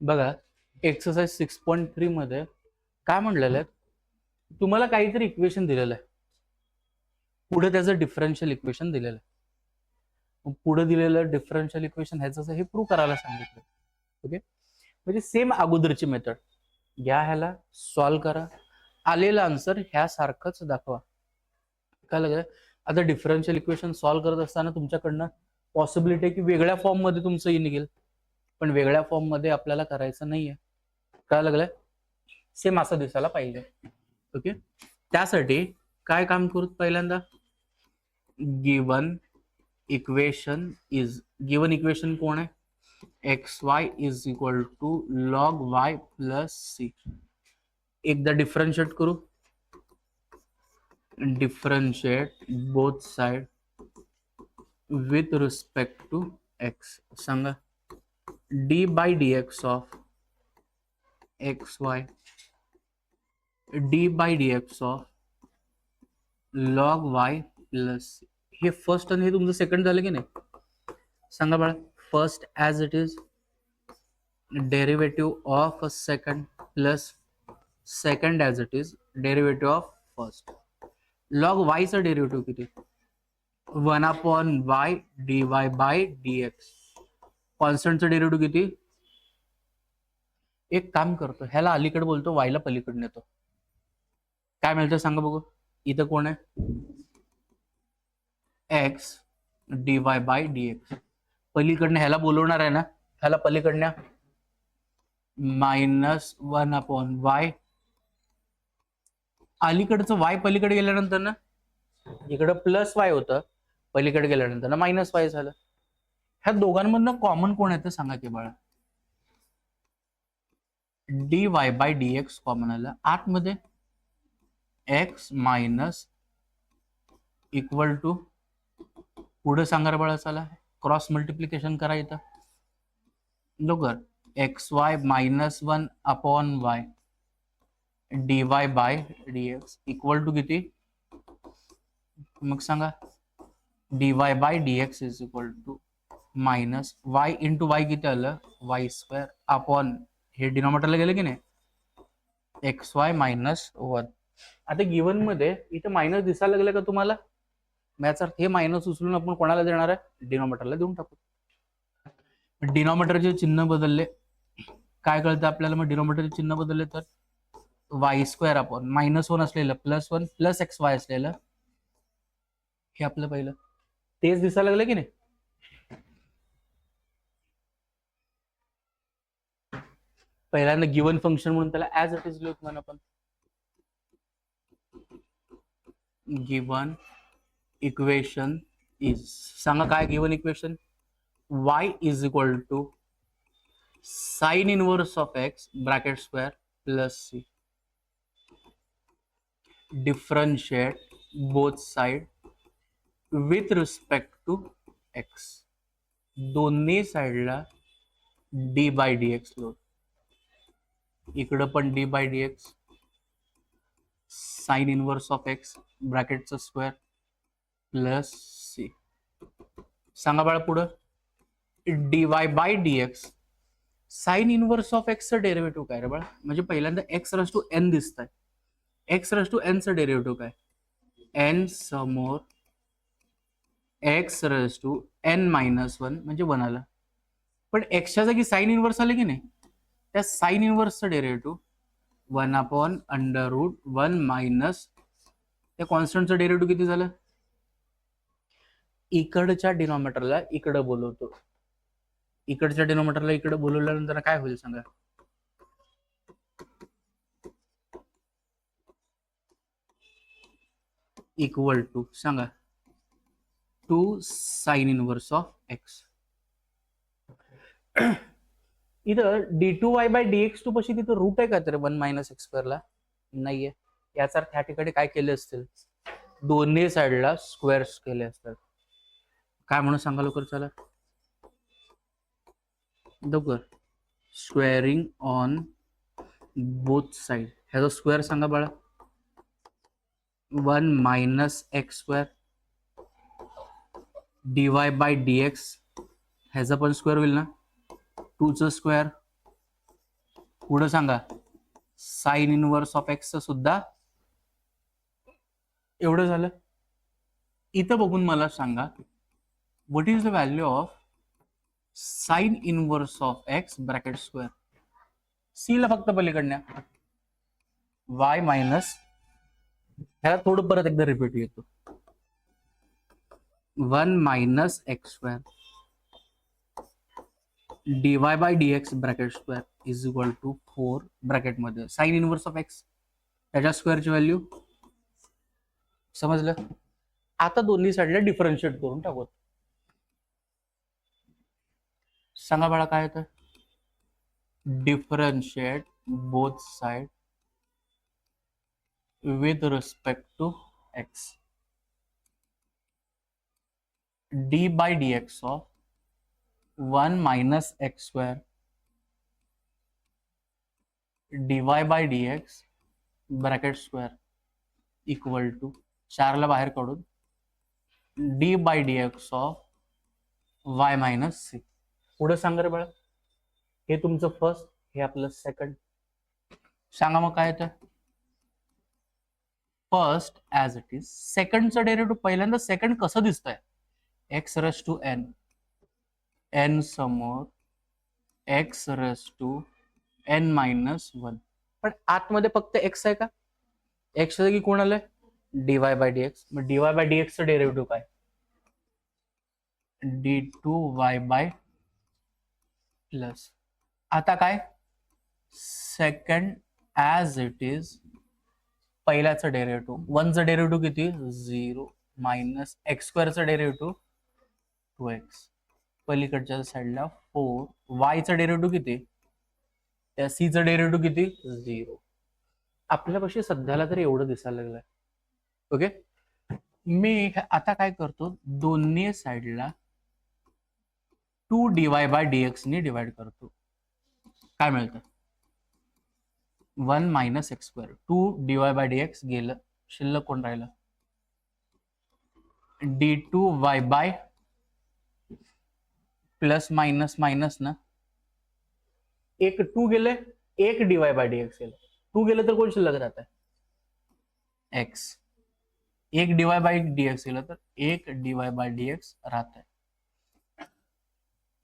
बघा, एक्सरसाइज 6.3 मध्ये काय म्हणलेलं आहे, तुम्हाला काहीतरी इक्वेशन दिलेलं आहे, पुढे त्याचं डिफरन्शियल इक्वेशन दिलेलं आहे. पुढे दिलेलं डिफरन्शियल इक्वेशन ह्याचं हे प्रूव्ह करायला सांगितलं. ओके, म्हणजे सेम अगोदरची मेथड घ्या, ह्याला सॉल्व्ह करा, आलेला आन्सर ह्यासारखंच दाखवा. काय लागलं, आता डिफरन्शियल इक्वेशन सॉल्व्ह करत असताना तुमच्याकडनं पॉसिबिलिटी आहे की वेगळ्या फॉर्म मध्ये तुमचं निघेल, पण वेगळ्या फॉर्म मध्ये आपल्याला करायचं नाहीये. काय लागलंय, सेम असं दिसायला पाहिजे. ओके, त्यासाठी काय काम करू, पहिल्यांदा गिवन इक्वेशन कोण आहे, xy is equal to log y plus c. एकदा डिफरन्शिएट करू, differentiate both side with respect to x. सांगा, d by d x of xy d by d x of log y plus, हे first आणि हे तुमचं second झालं की नाही. सांगा बाळा, first as it is derivative of second plus second as it is derivative of first. Log y चा डेरिव्हेटिव्ह किती, 1/y dy by dx. कॉन्स्टंटचं derivative किती, एक काम करतो, ह्याला अलीकडे बोलतो, y ला पलीकडे नेतो. काय मिळतं सांगा बघू, इथं कोण आहे, x dy बाय dx. पलीकडनं ह्याला बोलवणार आहे ना, ह्याला पलीकडनं -1/y. अलीकडचं y पलीकडे गेल्यानंतर ना, इकडं प्लस y होतं, पलीकडे गेल्यानंतर ना -y झालं. ह्या दोघांमधनं कॉमन कोण आहे ते सांगा की बाळा. dy बाय dx कॉमन आलं, आतमध्ये x मायनस इक्वल टू, पुढे सांगा बाळा, चला क्रॉस मल्टिप्लिकेशन करा इथं. लवकर, xy -1/y dy by dx equal to किती, मग सांगा dy by dx is equal to minus y into y किती आलं, y² अपॉन हे डिनॉमिनेटरला गेलं की नाही, xy -1. आता गिवन मध्ये इथं मायनस दिसायला लागलं का तुम्हाला, याचा अर्थ हे मायनस उचलून आपण कोणाला देणार आहे, डिनॉमिनेटरला देऊन टाकू. डिनॉमिनेटरचे चिन्ह बदलले, काय कळतं आपल्याला, मग डिनॉमिनेटरचे चिन्ह बदलले तर y² अपॉन -1 असलेलं +1 प्लस xy असलेलं, हे आपलं पहिलं तेच दिसायला लागलं की नाही. पहिल्यांदा गिवन फंक्शन म्हणून त्याला ऍज इट इज लिहून आपण, गिवन इक्वेशन इज, सांगा काय given equation, y is equal to sine inverse of x bracket square plus C. Differentiate both side with respect to x. दोन्ही साइडला डी बाय डी एक्स लोड, इकडं पण d by d x, sine inverse of x ब्रॅकेटचा square plus C. सांगा बाळा पुढं, d y by d x, sine inverse of एक्सचं डेरिव्हेटिव्ह काय रे बाळा, म्हणजे पहिल्यांदा x⁻n दिसत आहे, x⁻n चं डेरिव्हेटिव्ह काय, n समोर x⁻n-1 म्हणजे 1 आलं, पण एक्सच्या जागी साइन इनवर्स आले की नाही, त्या साइन इनवर्सचं डेरिव्हेटिव्ह 1/√1 मायनस त्या कॉन्स्टंटचं डेरिव्हेटिव्ह किती झालं, इकडच्या डिनॉमिनेटरला इकडं बोलवतो, इकडच्या डिनॉमिनेटरला इकडे बोलवल्यानंतर काय होईल सांगा, इक्वल टू सांगा 2 साइन इनवर्स ऑफ x. इथं d2y बाय dx2 पशी तिथं रूट आहे का तर 1 - x² ला नाहीये, याचा अर्थ ह्या ठिकाणी काय केले असतील, दोन्ही साइडला स्क्वेअर्स केले असतात. काय म्हणून सांगा लवकर, चला लवकर, स्क्वेअरिंग ऑन बोथ साइड. ह्याचा स्क्वेअर सांगा बाळा, 1 - x² dy बाय dx, ह्याचा पण स्क्वेअर होईल ना, 2चं स्क्वेअर पुढे सांगा साइन इनवर्स ऑफ एक्स सुद्धा एवढं झालं. इथं बघून मला सांगा what is the value of sine inverse of x bracket square. सी ला फक्त पलीकडण्या y मायनस, ह्याला थोडं परत एकदा रिपीट येतो, 1 minus x square dy by dx bracket square is equal to 4 bracket मध्ये साइन इनवर्स ऑफ एक्स त्याच्या स्क्वेअरची व्हॅल्यू. समजलं. आता दोन्ही साईडला डिफरन्शिएट करून टाकू. सांगा बाळा काय येतं. Differentiate both side with respect to x. d by dx of 1 minus x square dy by dx bracket square equal to 4 ला बाहेर काढून d by dx of y minus c. पुढे सांगा रे बाळा. हे तुमचं फर्स्ट, हे आपलं सेकंड. सांगा मग काय येतं. फर्स्ट ॲज इट इज, सेकंडचं डेरिव्हेटिव्ह पहिल्यांदा सेकंड कसं दिसतंय. X raise to n, n समोर x raise to n minus 1. पण आतमध्ये फक्त एक्स आहे का. एक्स जागी कोण आलंय डीवाय बाय डीएक्स. मग डीवाय बाय डीएक्सचं डेरिव्हेटिव्ह काय d2y बाय प्लस. आता काय सेकंड ॲज इट इज, पहिल्याचं डेरिव्हेटिव्ह 1चं डेरिव्हेटिव्ह किती 0 मायनस एक्स स्क्वेअरचं डेरिव्हेटिव्ह 2x, पलीकडच्या साईडला 4. वायचं डेरिव्हेटिव्ह किती, त्या सीचं डेरिव्हेटिव्ह किती 0. आपल्यापाशी सध्याला तर एवढं दिसायला लागलंय. ओके. मी आता काय करतो, दोन्ही साईडला 2 dy बाय dx ने डिवाइड करतो. काय मिळतं 1 minus x square. 2 dy by dx गेलं, शिल्लक कोण राहिलं d2y bye plus minus minus ना, एक 2 गेले, एक dy बाय dx गेलं. 2 गेलं तर कोण शिल्लक राहत आहे x. एक dy बाय dx गेलं तर एक dy बाय dx राहत आहे.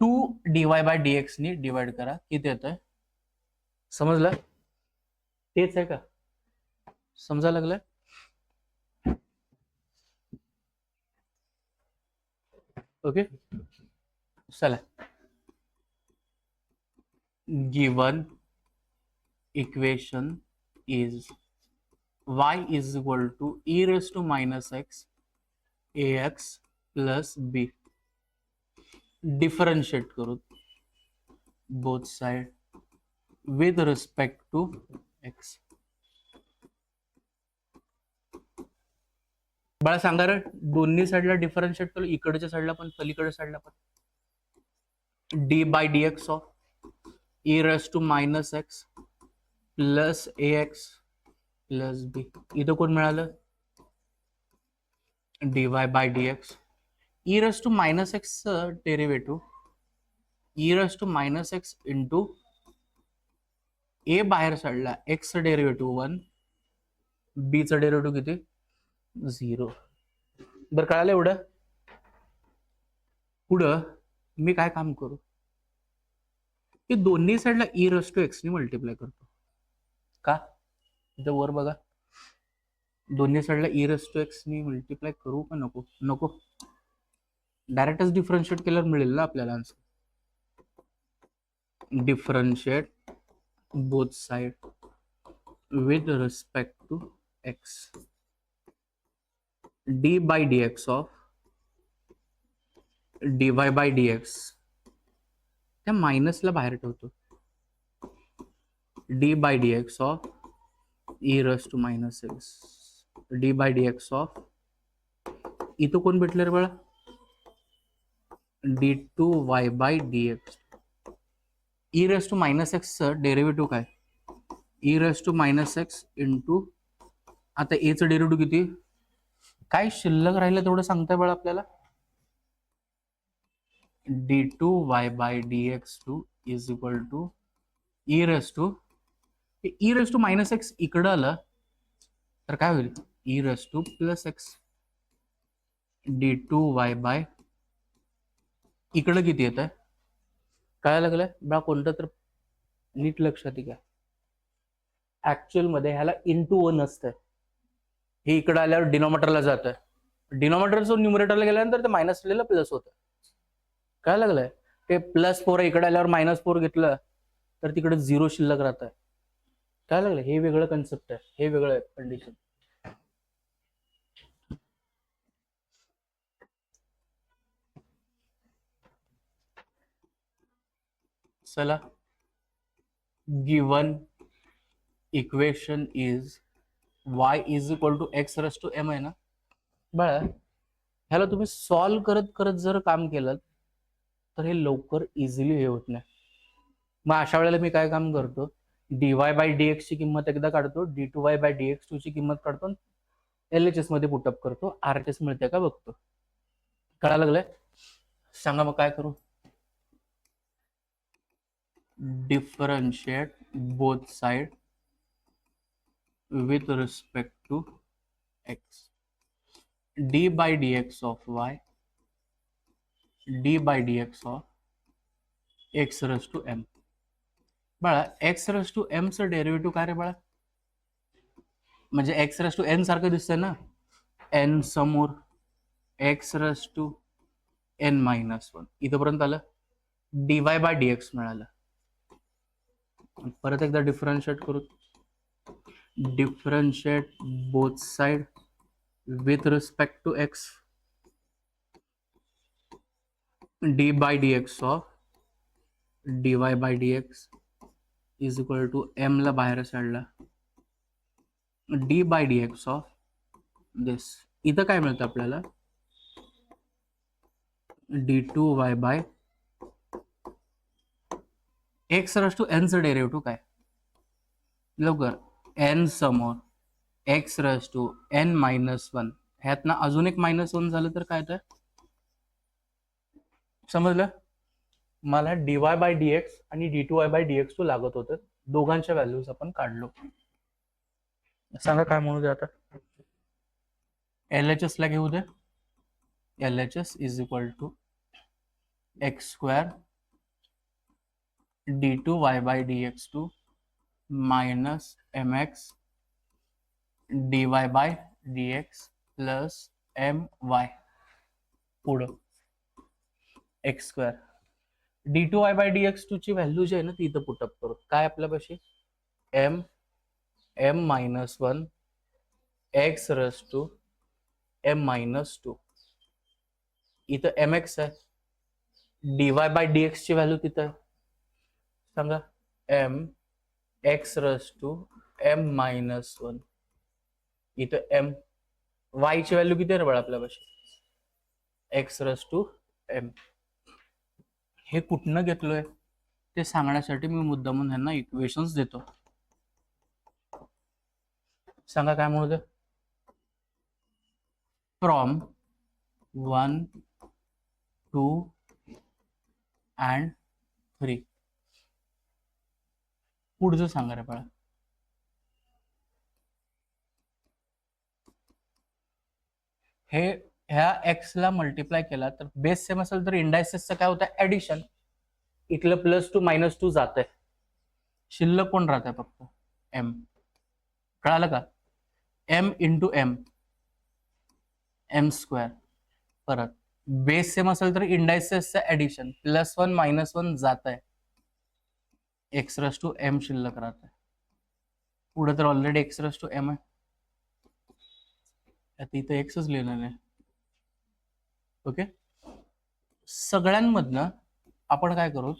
2 dy बाय dx ने डिवाइड करा, किती येतं समजलं. तेच आहे का, समजा लागलं. ओके. चला, given equation is y is equal to e raise to minus x ax plus b. Differentiate करू both side with respect to x. बाळा सांगा रे, दोन्ही साईडला डिफरन्शिएट करू, इकडच्या साईडला पण पलीकडच्या साईडला पण. D by d x of e raise to minus x plus a x plus b. इथं कोण मिळालं d y by d x. E raise to minus x derivative e raise to minus x into a बाहेर साईडला x derivative 1, बी चं derivative किती 0. बरं कळालं एवढं. पुढं मी काय काम करू की दोन्ही साईडला ई रेस टू एक्स ने मल्टिप्लाय करतो. का इथं वर बघा, दोन्ही साईडला ई रेस टू एक्स ने मल्टिप्लाय करू का नको. नको, डायरेक्टच डिफरन्शिएट केल्यावर मिळेल ना आपल्याला answer. Differentiate both side with respect to x. d by dx of dy by dx, त्या मायनसला बाहेर ठेवतो. d by dx of e raised to minus x, d by dx of इथं कोण भेटलं रे बाळा d2y by dx. E raise to minus एक्सचं derivative काय e raise to minus x into, आता एचं डेरिव्हेटिव्ह किती, काय शिल्लक राहिलं तेवढं सांगताय बाळा आपल्याला. d2y by dx2 is equal to e raise to e raise to minus x इकडं आलं तर काय होईल, e raise to plus x d two y by, इकडं किती येत आहे काय लागलंय बा, कोणतं तर नीट लक्षात घ्या, ऍक्च्युअल मध्ये ह्याला इंटू वन असतंय, हे इकडे आल्यावर डिनॉमिनेटरला जात आहे, डिनॉमिनेटरचं न्यूमरेटरला गेल्यानंतर ते मायनस लिहिलं प्लस होतं, काय लागलंय ते प्लस 4 इकडे आल्यावर -4 घेतलं तर तिकडे 0 शिल्लक राहत आहे, काय लागलं, हे वेगळं कन्सेप्ट आहे, हे वेगळं आहे कंडिशन. चला, given equation is y is equal to x raise to m आहे ना बघा, ह्याला तुम्ही सॉल्व करत करत जर काम केलं तर हे लवकर इझिली हे होत नाही. मग अशा वेळेला मी काय काम करतो, dy बाय dx ची किंमत एकदा काढतो, d2y बाय dx2 ची किंमत काढतो, LHS मध्ये पुटअप करतो, RHS मिळते का बघतो. कळायला लागलंय, सांगा मग काय करू. Differentiate both side with respect to x, d by dx of y, d by dx of x raised to m. बाळा x raised to m चं डेरिव्हेटिव्ह काय रे बाळा, म्हणजे x raised to n सारखं दिसतंय ना, n समोर x raised to n minus 1 इथपर्यंत आलं, dy by dx मिळालं. परत एकदा डिफरन्शिएट करू, differentiate both side with respect to x, d by dx of dy by dx is equal to m ला बाहेर साईडला d by dx of this, इथं काय मिळतं आपल्याला, d2y by x raised to n चं डेरिव्हेटिव्ह काय, लवकर, n समोर x raised to n minus 1, ह्यातनं अजून एक -1 झालं तर काय तर, समजलं. मला dy बाय dx आणि d2y बाय dx2 लागत होतं, दोघांच्या व्हॅल्यूज आपण काढलो. सांगा काय म्हणू दे आता, LHS ला घेऊ दे, LHS is equal to x square d2y by dx2 minus mx dy by dx plus my पुढं x square, d2y by dx2 ची व्हॅल्यू जी आहे ना ती इथं पुटअप करू, काय आपल्यापाशी m minus 1 x raise to m minus 2, इथं mx आहे, dy बाय dx ची व्हॅल्यू तिथं आहे, सांगा m x raise to m minus 1, इथं m, y ची व्हॅल्यू किती आहे रे बाळा आपल्यापाशी, x रेस टू m. हे कुठनं घेतलोय ते सांगण्यासाठी मी मुद्दामून ह्यांना इक्वेशन्स देतो. सांगा काय म्हणू दे, फ्रॉम 1 2 and 3, पुढचं सांगा रे बाळा, हे ह्या x ला मल्टिप्लाय केला तर बेस सेम असेल तर इंडायसेसचं काय होतं ऍडिशन, इथलं +2 -2 जात आहे, शिल्लक कोण राहत आहे फक्त m, कळालं का, m इंटू m स्क्वेअर, परत बेस सेम असेल तर इंडायसेसचं ऍडिशन, +1 -1 जात आहे, x रेस टू m शिल्लक राहत आहे, पुढे तर already x raise to m आहे, आता इथं एक्सच लिहिलं नाही. ओके, सगळ्यांमधनं आपण काय करू,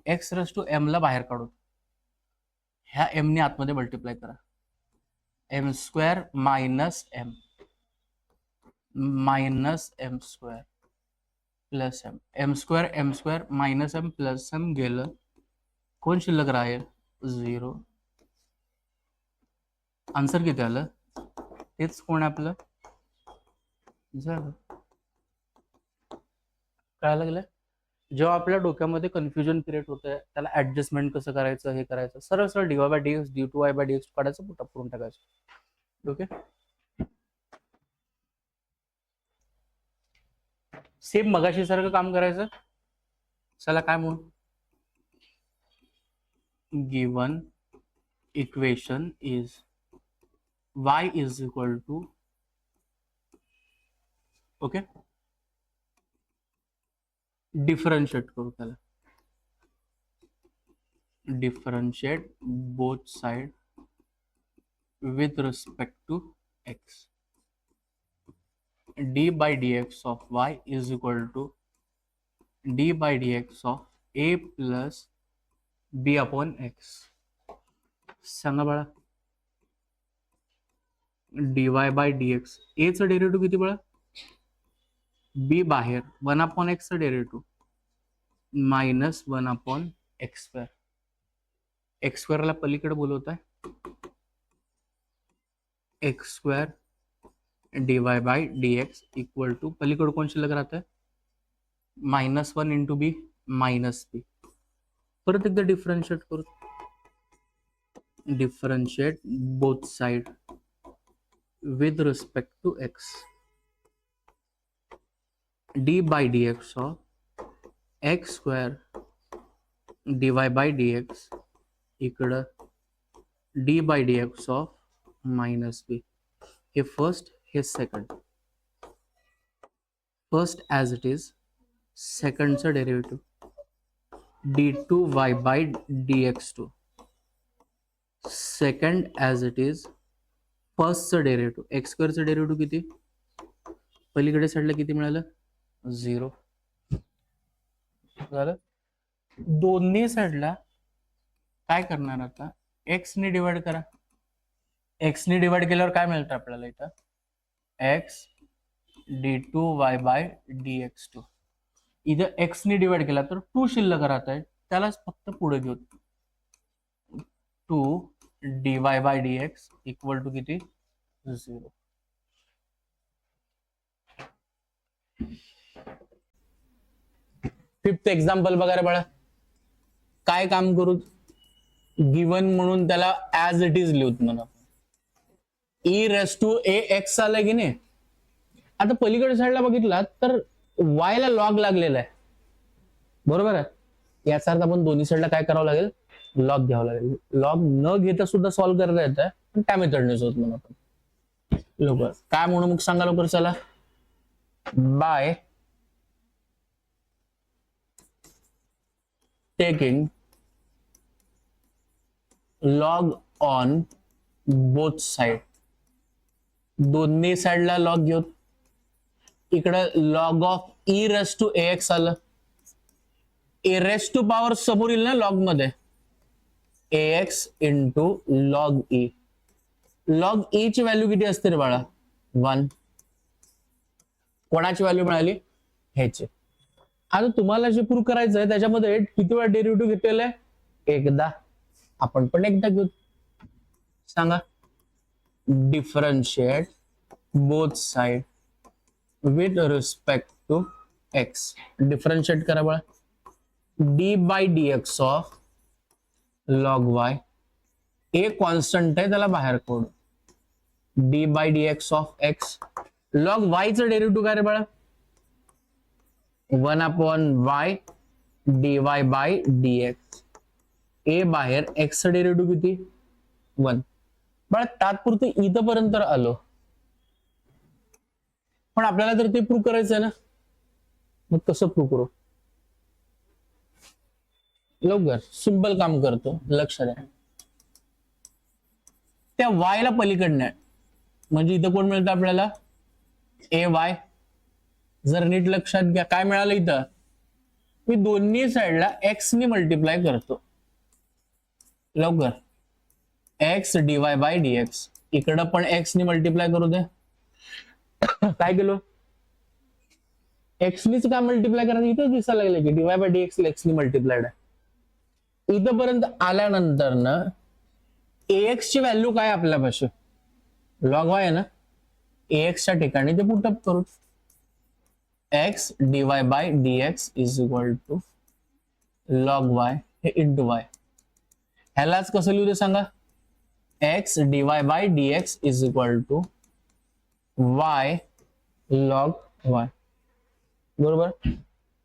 x रेस टू m ला बाहेर काढू, ह्या m ने आतमध्ये मल्टिप्लाय करा, m square minus m square plus m square minus m plus m गेलं, कोण शिल्लक राहील 0. आन्सर किती आलं, तेच कोण आपलं झालं, काय लागलं, जेव्हा आपल्या डोक्यामध्ये कन्फ्युजन क्रिएट होतंय, त्याला ऍडजस्टमेंट कसं करायचं, हे करायचं, सरळ सरळ dy by dx d2y by dx काढायचं, पुटअप करून टाकायचं. ओके, सेम मगाशी सारखं काम करायचं. चला काय म्हणू, given equation is y is equal to, okay, differentiate करू त्याला, differentiate both side with respect to x. d by dx of y is equal to d by dx of a plus b upon x. सांगा बाळा, dy by dx, a चं derivative किती बाळा, b बाहेर 1 upon x चं derivative minus 1 upon x square. एक्स स्क्वेअरला पलीकडे बोलवत आहे, x square dy by dx equal to, पलीकडे कोण शिल्लक राहत आहे, -1 इंटू बी मायनस बी. परत एकदा डिफरन्शिएट करू, differentiate both side with respect to x, d by dx of x square dy by dx इकडं d by dx of minus b. हे फर्स्ट, हे second. First as it is, सेकंडचं derivative d2y by dx2, second as it is, फर्स्टचं derivative, x स्क्वेअरचं derivative किती, पलीकडे साईडला किती मिळालं, 0 झालं. दोन्ही साईडला काय करणार आता, एक्स ने डिवाइड करा. एक्स ने डिवाइड केल्यावर काय मिळतं आपल्याला इथं, एक्स d2y बाय dx2. इथं एक्स ने डिवाइड केला तर 2 शिल्लक राहत आहे, त्यालाच फक्त पुढे घेऊ, 2 dy by dx equal to किती, 0. फिफ्थ एक्झाम्पल बघा रे बाळा, काय काम करू, गिवन म्हणून त्याला ऍज इट इज लिहूत म्हणा, e raise to a x आलं की नाही. आता पलीकडे साईडला बघितला तर वाय ला लॉग लागलेला आहे, बरोबर आहे. याचा अर्थ आपण दोन्ही साईडला काय करावं लागेल, लॉग घ्यावं लागेल. लॉग न घेता सुद्धा सॉल्व्ह करता येतं, पण त्या मेथडनेच होत म्हणून आपण. लवकर काय म्हणू मग सांगा लवकर, चला, by taking log on both side, दोन्ही साइडला लॉग घेऊ. इकडे log of e raise to a x आलं, ए रेस टू पॉवर समोर येईल ना लॉग मध्ये, a x into log e. Log e ची व्हॅल्यू किती असते रे बाळा, 1. कोणाची व्हॅल्यू मिळाली, ह्याची. आता तुम्हाला जे प्रूव्ह करायचं आहे त्याच्यामध्ये किती वेळा डेरिव्हेटिव्ह घेतलेला आहे, एकदा. आपण पण एकदा घेऊ, सांगा, differentiate both side with respect to x. Differentiate करा बळा, d by dx of log y, a constant आहे त्याला बाहेर काढू, d by dx of x. Log y चं डेरिव्हेटिव्ह काय रे बाळा, 1 upon y dy by dx. A बाहेर, एक्स चं डेरिव्हेटिव्ह किती, 1. बघा तात्पुरते इथपर्यंत आलो, पण आपल्याला तर ते प्रूव्ह करायचं आहे ना, मग कसं प्रूव्ह करू, लवकर सिंपल काम करतो, लक्ष द्या. त्या वाय ला पलीकडनं, म्हणजे इथं कोण मिळतं आपल्याला, ए वाय. जर नीट लक्षात घ्या काय मिळालं इथं, मी दोन्ही साइडला एक्स ने मल्टिप्लाय करतो, लवकर, एक्स dy बाय dx. इकडं पण एक्स ने मल्टिप्लाय करू दे. काय केलं, एक्स नीच काय मल्टिप्लाय करायचं, इथंच दिसायला लागलं की dy बाय dx एक्स ने मल्टिप्लायड आहे. इथंपर्यंत आल्यानंतर ना ax ची व्हॅल्यू काय आपल्यापाशी, लॉग वाय आहे ना, ax च्या ठिकाणी ते पुटअप करू. X dy by dx is equal to log y हे इंटू वाय. ह्यालाच कसं लिहू दे सांगा. X dy by dx is equal to y log y. बरोबर.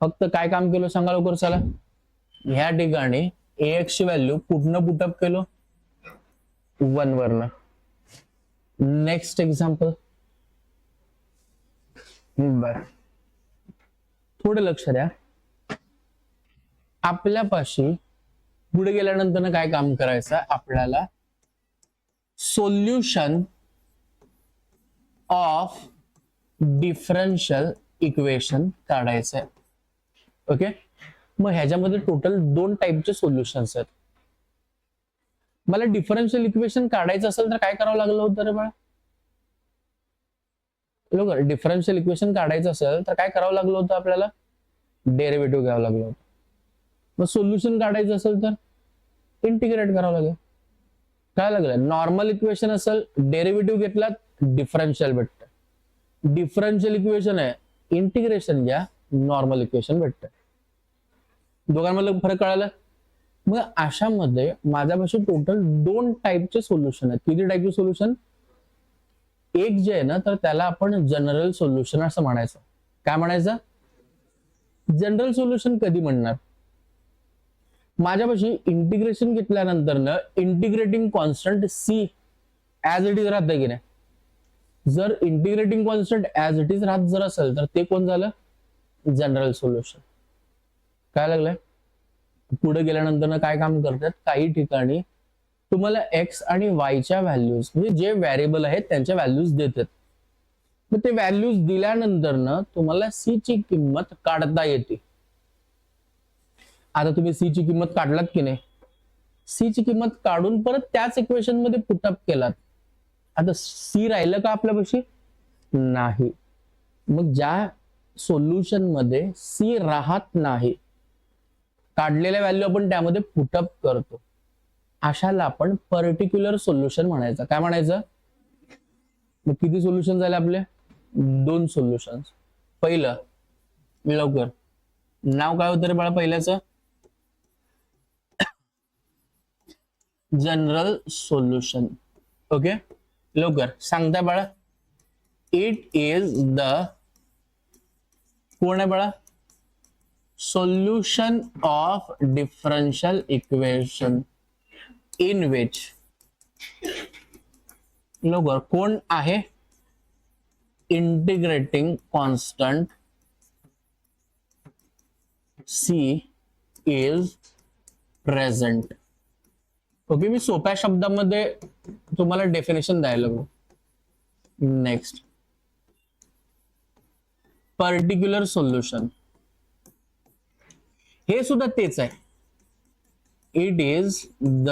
फक्त काय काम केलं सांगा लवकर चला. ह्या ठिकाणी ax ची व्हॅल्यू कुठनं पुटअप केलो 1 वरनं. Next example. बर थोडं लक्ष द्या. आपल्यापाशी पुढे गेल्यानंतर काय काम करायचं आपल्याला. सोल्युशन ऑफ डिफरन्शियल इक्वेशन काढायचं आहे. ओके. मग ह्याच्यामध्ये टोटल 2 टाईपचे सोल्युशन्स आहेत. मला डिफरन्शियल इक्वेशन काढायचं असेल तर काय करावं लागलं होतं रे बाळा. बरोबर. डिफरन्शियल इक्वेशन काढायचं असेल तर काय करावं लागलं होतं आपल्याला. डेरिव्हेटिव्ह घ्यावं लागलं होतं. मग सोल्युशन काढायचं असेल तर इंटिग्रेट करावं लागेल. काय लागलं. नॉर्मल इक्वेशन असेल डेरिव्हेटिव्ह घेतलात डिफरन्शियल भेटतं. डिफरन्शियल इक्वेशन आहे इंटिग्रेशन घ्या नॉर्मल इक्वेशन भेटतं. दोघांमधलं फरक कळाला. मग अशामध्ये माझ्यापाशी टोटल 2 टाईपचे सोल्युशन आहेत. किती टाईपचे सोल्युशन. एक जे आहे ना तर त्याला आपण जनरल सोल्युशन असं म्हणायचं. काय म्हणायचं. जनरल सोल्युशन कधी म्हणणार. माझ्यापाशी इंटिग्रेशन घेतल्यानंतर ना integrating constant c as it is राहतं की नाही. जर integrating constant as it is राहत जर असेल तर ते कोण झालं जनरल सोल्युशन. काय लागलंय. पुढे गेल्यानंतर काय काम करतात काही ठिकाणी तुम्हाला एक्स आणि वायच्या व्हॅल्यूज म्हणजे जे व्हेरिएबल आहेत त्यांच्या व्हॅल्यूज देतात. मग ते व्हॅल्यूज दिल्यानंतर ना तुम्हाला सी ची किंमत काढता येते. आता तुम्ही सी ची किंमत काढलात की नाही. सी ची किंमत काढून परत त्याच इक्वेशन मध्ये पुटअप केलात. आता सी राहिलं का आपल्यापाशी नाही. मग ज्या सोल्युशन मध्ये सी राहत नाही काढलेल्या व्हॅल्यू आपण त्यामध्ये पुटअप करतो अशाला आपण पर्टिक्युलर सोल्युशन म्हणायचं. काय म्हणायचं. मग किती सोल्युशन झाले आपले 2 सोल्युशन. पहिलं लवकर नाव काय होतं रे बाळा पहिल्याचं. General solution. ओके. लवकर सांगता बाळा. इट इज द कोण आहे बाळा solution of differential equation in which लवकर कोण आहे integrating constant C is present. Okay. मी सोप्या शब्दामध्ये तुम्हाला डेफिनेशन द्यायला लागलो. नेक्स्ट पर्टिक्युलर सोल्युशन हे सुद्धा तेच आहे. It is the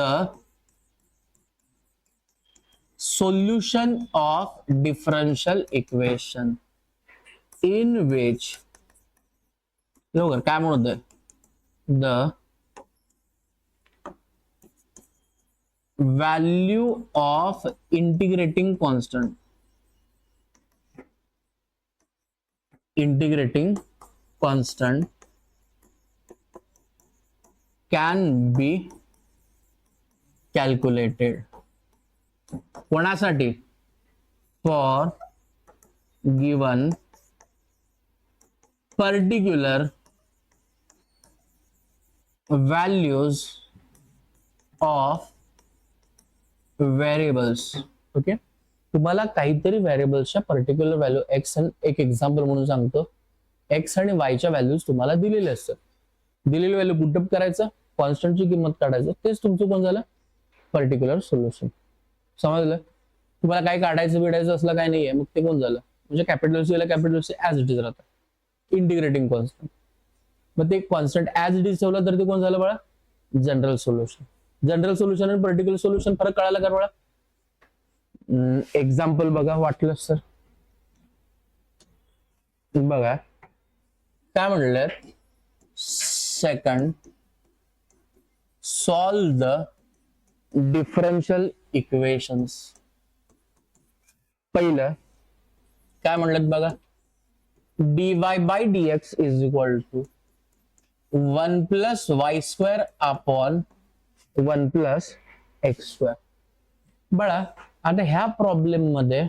solution of differential equation in which बरोबर काय म्हणत आहे the value of integrating constant can be calculated. कोणासाठी for given particular values of variables. Okay. तुम्हाला काहीतरी व्हेरिएबल्सच्या पर्टिक्युलर व्हॅल्यू एक्स आणि एक एक्झाम्पल म्हणून सांगतो. एक्स आणि वायच्या व्हॅल्यूज तुम्हाला दिलेले असतात. दिलेली व्हॅल्यू पुटअप करायचं कॉन्स्टंटची किंमत काढायचं तेच तुमचं कोण झालं पर्टिक्युलर सोल्युशन. समजलं. तुम्हाला काय काढायचं बिडायचं असलं काय नाहीये मग ते कोण झालं म्हणजे capital c capital c as it is राहतं इंटिग्रेटिंग कॉन्स्टंट. मग ते कॉन्स्टंट ऍज इट इज ठेवलं तर ते कोण झालं बाळा जनरल सोल्युशन. जनरल सोल्युशन आणि पर्टिक्युलर सोल्युशन फरक कळाला का बाळा. एक्झाम्पल बघा वाटलं सर. बघा काय म्हणलं. Second solve the differential equations. पहिलं काय म्हणलं बघा dy by dx is equal to 1 plus y square upon 1 plus x square. बळा आता ह्या प्रॉब्लेम मध्ये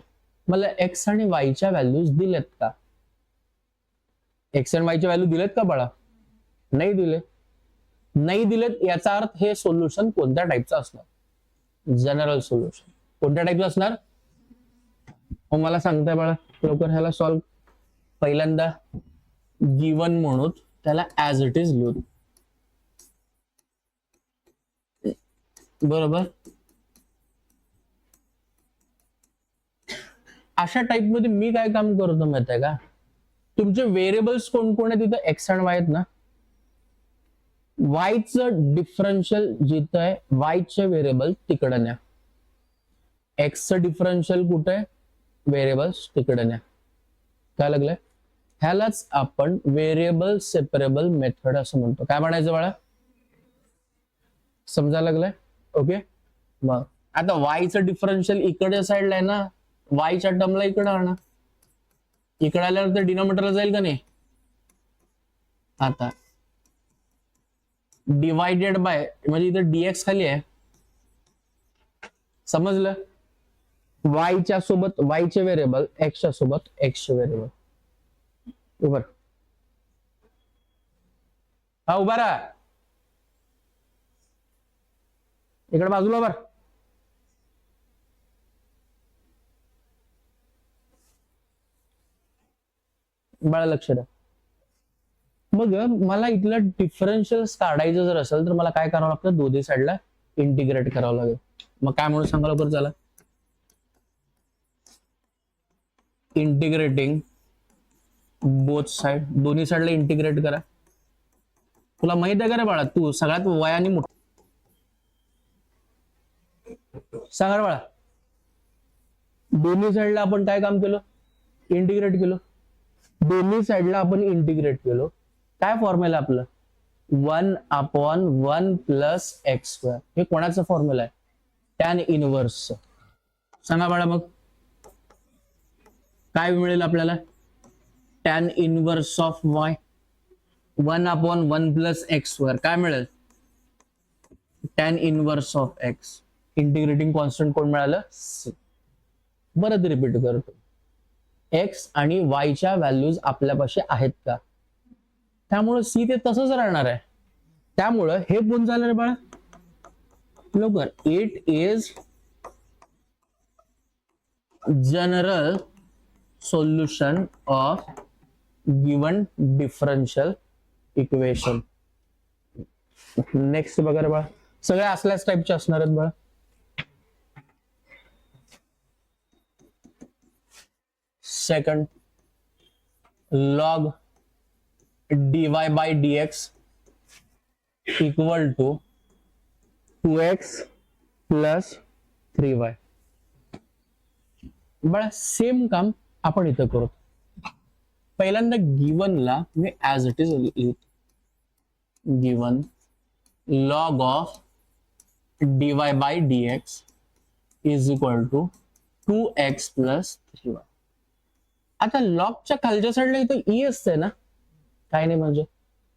मला एक्स आणि वायच्या व्हॅल्यूज दिलेत का? एक्स आणि वायच्या व्हॅल्यू दिलेत का बाळा? नाही दिले. नाही दिलेत याचा अर्थ हे सोल्युशन कोणत्या टाईपचं असणार? General solution. कोणत्या टाईपचं असणार? मला सांगताय बाळा लवकर ह्याला सॉल्व. पहिल्यांदा गिवन म्हणून त्याला ऍज इट इज लिहू. बरोबर. अशा टाईप मध्ये मी काय काम करतो माहिती आहे का? तुमचे व्हेरिएबल्स कोण कोण आहेत तिथं एक्स आणि वाय आहेत ना. वायचं डिफरन्शियल जिथं आहे वायचे व्हेरिएबल तिकडे न्या. एक्सचं डिफरन्शियल कुठे आहे? व्हेरिएबल्स तिकडे न्या. काय लागलंय? ह्यालाच आपण व्हेरिएबल सेपरेबल मेथड असं म्हणतो. काय म्हणायचं बाळा? समजायला लागलंय? ओके. मग आता वायचं डिफरन्शियल इकडे साईडला आहे ना. वायच्या टर्मला इकडे आणा. इकडे आल्यावर तर डिनॉमिनेटरला जाईल का नाही? आता डिवायडेड बाय म्हणजे इथं डीएक्स खाली आहे. समजलं? वायच्या सोबत वायचे व्हेरिएबल एक्सच्या सोबत एक्सचे व्हेरिएबल. उभा हा उभा राहा. इकडे बाजूला उभा. बाळा लक्ष द्या. मग मला इथलं डिफरन्शियल्स काढायचं जर असेल तर मला काय करावं लागतं? दोन्ही साईडला इंटिग्रेट करावं लागेल. मग काय म्हणून सांगा लवकर. चला इंटिग्रेटिंग बोथ साइड. दोन्ही साईडला इंटिग्रेट करा. तुला माहित आहे का रे बाळा तू सगळ्यात वयाने मोठा सांगा रे बाळा. दोन्ही साईडला आपण काय काम केलं? इंटिग्रेट केलं. दोन्ही साईडला आपण इंटिग्रेट केलो. काय फॉर्म्युला आपलं? 1 अपॉन 1 प्लस एक्स स्क्वेअर. हे कोणाचा फॉर्म्युला आहे? Tan inverse. सांगा बाळा मग काय मिळेल आपल्याला? Tan inverse of y 1 upon 1 plus x square. काय मिळेल? Tan inverse of x. Integrating constant कोण मिळालं? सी. परत रिपीट करतो. एक्स आणि वायच्या व्हॅल्यूज आपल्यापाशी आहेत का? त्यामुळे सी ते तसंच राहणार आहे. त्यामुळं हे कोण झालं रे बाळा? लवकर. It is general solution of given differential equation. Next बघा रे बाळा. सगळ्या असल्याच टाईपचे असणार आहेत बाळा. Second log dy by dx equal to 2x plus 3y. बघा सेम काम आपण इथं करू. पहिल्यांदा गिवनला मी ऍज इट इज लिहितो. Given log of dy by dx is equal to 2x plus 3y. आता लॉगच्या खालच्या साईडला इथं ई असते ना. काय नाही म्हणजे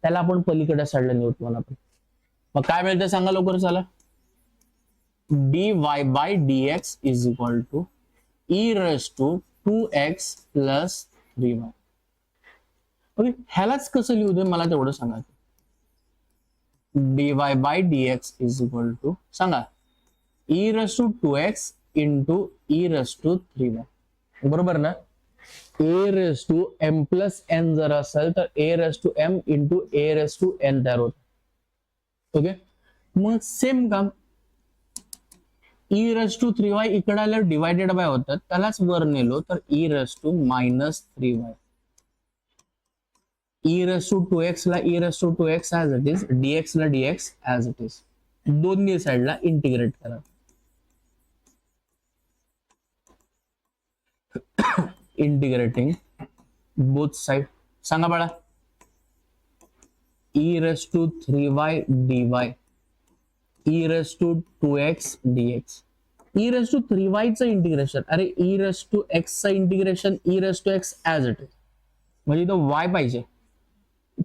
त्याला आपण पलीकडच्या साईडला नेऊत म्हणा. मग काय मिळतं सांगा लवकर. चला dy by dx is equal to e raised to 2x plus 3y. Okay. ह्यालाच कसं लिहू दे मला तेवढं सांगा. dy by dx is equal to सांगा e raised to 2x into e raised to 3y. बरोबर ना. a raised to m plus n जर असेल तर a raised to m into a raised to n तयार होत. ओके. मग same काम e raised to 3y इकडे आल्यावर डिवायडेड बाय होतात. त्यालाच वर नेलो तर e raised to minus 3y. e raised to 2x ला e raised to 2x as it is. dx ला dx as it is. दोन्ही साईडला इंटिग्रेट करा. Integrating both side. सांगा बाळा. e raised to 3y dy e raised to 2x dx. e raised to 3y चं integration. अरे e raised to x चं integration e raised to x as it is. म्हणजे इथं Y पाहिजे,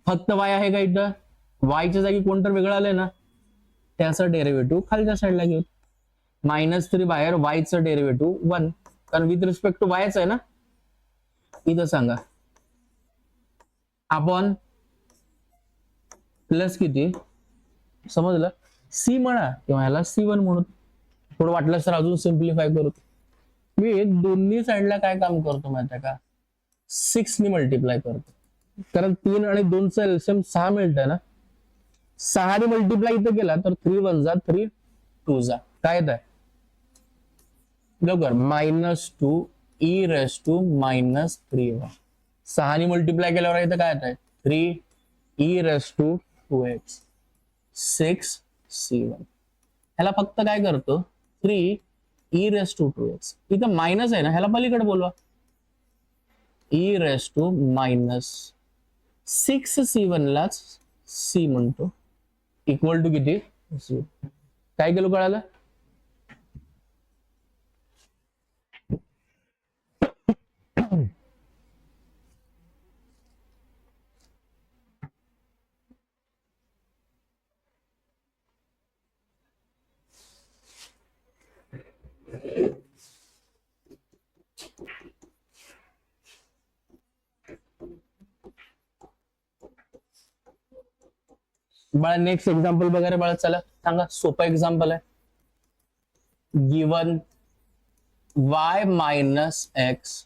फक्त Y आहे का इथं? वायच्या जागी कोणतं वेगळं आलंय ना, त्याचं डेरिव्हेटिव्ह खालच्या साईडला घेऊ. -3 बाहेर, वायचं डेरिव्हेटिव्ह 1, कारण विथ रिस्पेक्ट टू वायच आहे ना. इथं सांगा आपण प्लस किती समजलं, सी म्हणा किंवा ह्याला C1 म्हणून, थोडं वाटलं तर अजून सिम्प्लिफाय करू. मी दोन्ही साईडला काय काम करतो माहिती आहे का, 6 ने मल्टिप्लाय करतो, कारण 3 आणि 2चं एलसीएम 6 मिळतंय ना. 6 ने मल्टिप्लाय इथं केला तर 3 1 जा 3 2 जा काय येत आहे लवकर, -2 e रेस टू -3y. 6 ने मल्टिप्लाय केल्यावर इथं काय येत आहे 3 e raise to 2x 6 c1. ह्याला फक्त काय करतो 3 e रेस टू 2x, इथं मायनस आहे ना, ह्याला पलीकडे बोलवा, e रेस टू -6 c1 लाच c म्हणतो, इक्वल टू किती 0. काय केलं कळालं? बाळा नेक्स्ट एक्झाम्पल बघा रे बाळा, चला सांगा, सोपा एक्झाम्पल आहे. Given y minus x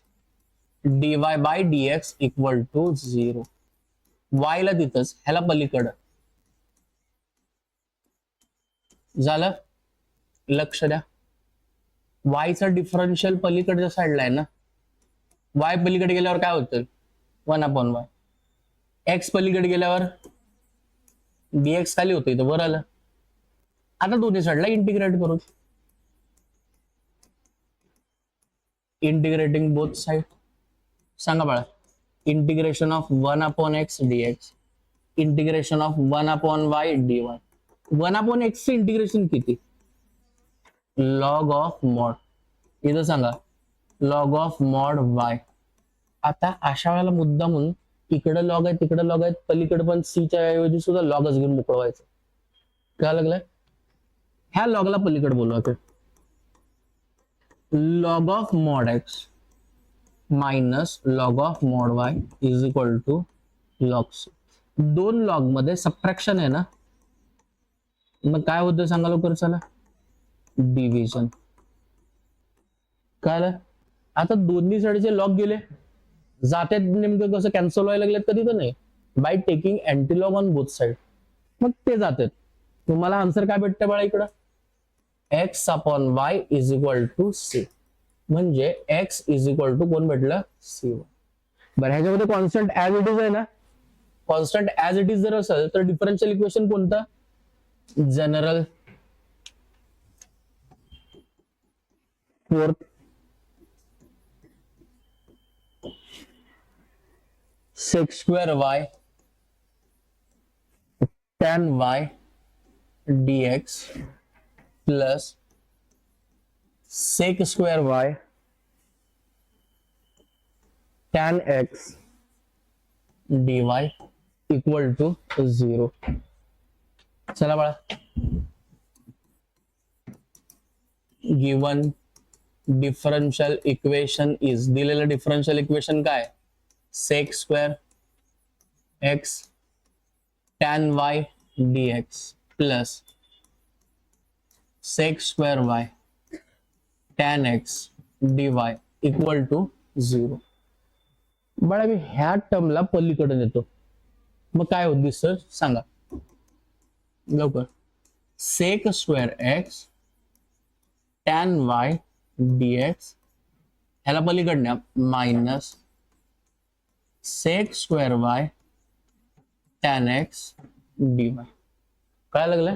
dy by dx equal to 0. y ला तिथंच, ह्याला पलीकडं झालं. लक्ष द्या, y चा डिफरन्शियल पलीकडच्या साईडला आहे ना, y पलीकडे गेल्यावर काय होतं 1/y, x पलीकडे गेल्यावर dx खाली होतं, इथं वर आलं. आता दोन्ही साईडला इंटिग्रेट करू, इंटिग्रेटिंग बोथ साइड. सांगा बाळा, integration of 1/x dx, integration of 1/y dy. 1/x चे इंटिग्रेशन किती? Log of mod. इथं सांगा लॉग ऑफ मॉड y. आता अशा वेळेला मुद्दा म्हणून इकडे लॉग आहे तिकडे लॉग आहेत, पलीकडे पण सीच्या ऐवजी सुद्धा लॉगच घेऊन मोकळवायचं. काय लागलंय, ह्या लॉगला पलीकडे बोलवायचं, log of mod x minus log of mod y is equal to log c. दोन लॉग मध्ये सबट्रॅक्शन आहे ना, मग काय होतं सांगा लवकर चला, डिव्हिजन. काय आता दोन्ही साईडचे लॉग गेले, जाते नेमकं कसं कॅन्सल व्हायला लागलेत कधी तर नाही, by taking antilog on both side, मग ते जातात. तुम्हाला आन्सर काय भेटतं बाळा इकडं, x/y is equal to c, म्हणजे x इज इक्वल टू कोण भेटलं c1. बरं ह्याच्यामध्ये कॉन्स्टंट ऍज इट इज आहे ना, कॉन्स्टंट ऍज इट इज जर असेल तर डिफरन्शियल इक्वेशन कोणतं, general. Fourth sec square y tan y dx plus sec square y tan x dy equal to 0. चला बाळा, गिवन डिफरन्शियल इक्वेशन इज, दिलेलं differential equation काय, sec square x tan y dx plus sec square y tan x dy equal to 0. बाळा मी ह्या टर्मला पलीकडे नेतो, मग काय होत दिसतं सांगा लवकर, sec square x tan y dx ह्याला पलीकडे minus sec square y tan x dy. काय लागलंय,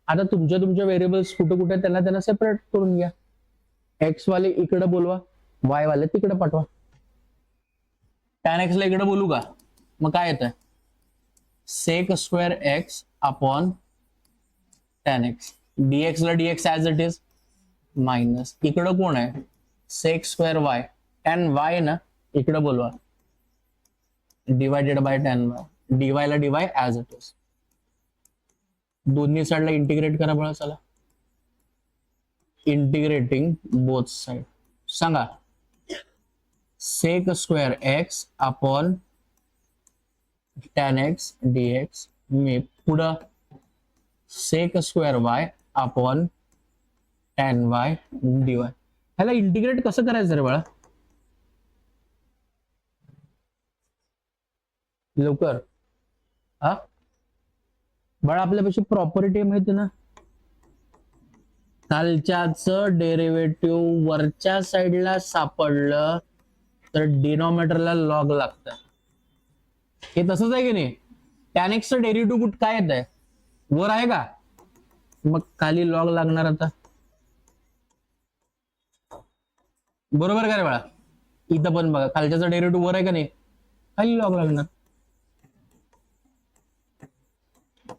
आता तुमच्या व्हेरिएबल्स कुठे कुठे त्यांना सेपरेट करून घ्या, x वाले इकडे बोलवा, y वाले तिकडे पाठवा. tan x ला इकडे बोलू का, मग काय येतं sec square x upon tan x, dx ला dx as it is minus, इकडं कोण आहे sec square y tan y ना, इकडे बोलवा divided by tan y, dy ला डीवाय ऍज इट इज, दोन्ही साईडला इंटिग्रेट करा बघा. चला, इंटिग्रेटिंग बोथ साइड. सांगा, sec square x upon tan x dx, मी पुढं sec square y upon tan y dy. ह्याला इंटिग्रेट कसं करायचं रे बाळा? लवकर. हा बाळा, आपल्यापाशी प्रॉपर्टी माहिती ना, खालच्याच डेरिव्हेटिव्ह वरच्या साईडला सापडलं तर डिनॉमिनेटरला लॉग लागतं. हे तसंच आहे की नाही? टॅन एक्सचं डेरिव्हेटिव्ह कुठं काय येत आहे? वर आहे का? मग खाली लॉग लागणार. आता बरोबर का रे बाळा? इथं पण बघा, खालच्याचं डेरिव्हेटिव्ह वर आहे का नाही, खाली लॉग लागणार.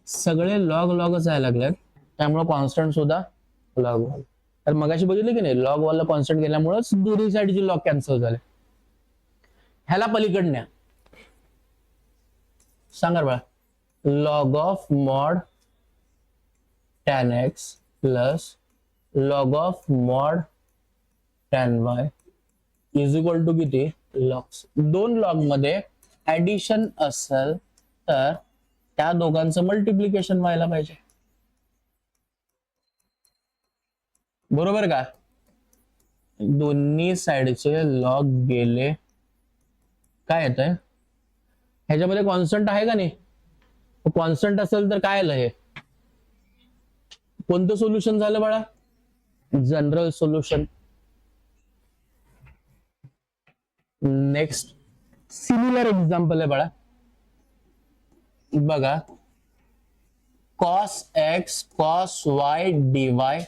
सगळे लॉग लॉगच यायला लागल्यात, त्यामुळे कॉन्स्टंट सुद्धा लॉग. तर मगाशी बघितलं की नाही, लॉग वाला कॉन्स्टंट गेल्यामुळेच दोन्ही साईडचे लॉग कॅन्सल झाले. ह्याला पलीकडण्या सांगा बाळा, log of mod tan x plus log of mod tan y is equal to किती? लॉग्स. दोन लॉग मध्ये ऍडिशन असेल तर त्या दोघांचं मल्टिप्लिकेशन व्हायला पाहिजे. बरोबर का? दोन्ही साइडचे लॉग गेले, काय येत आहे? ह्याच्यामध्ये कॉन्स्टंट आहे का नाही? कॉन्स्टंट असेल तर काय आलं? हे कोणतं सोल्युशन झालं बाळा? General solution. Next similar example आहे बाळा, बघा. Cos x cos y dy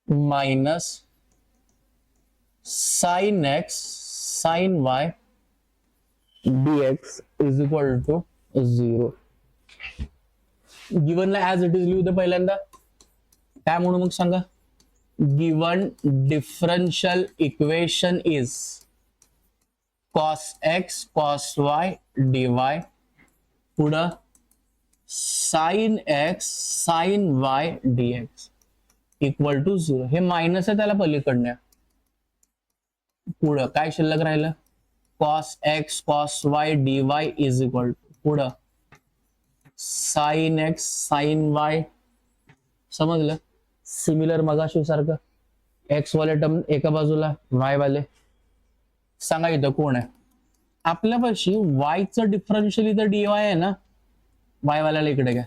minus sine x sine y dx is equal to 0. गिव्हनला ऍज इट इज लिहू दे पहिल्यांदा. काय म्हणू मग सांगा? Given differential equation is cos x cos y dy पुढं sin x sin y dx equal to 0. हे मायनस आहे, त्याला पलीकडण्या. पुढं काय शिल्लक राहिलं? cos x cos y dy is equal to पुढं sin x sin y. समजलं? सिमिलर मगाशी सारखं, x वाले टर्म एका बाजूला, y वाले. सांगा इथं कोण आहे? आपल्यापाशी y चं डिफरन्शियल इथं dy आहे ना, y वाल्याला इकडे घ्या.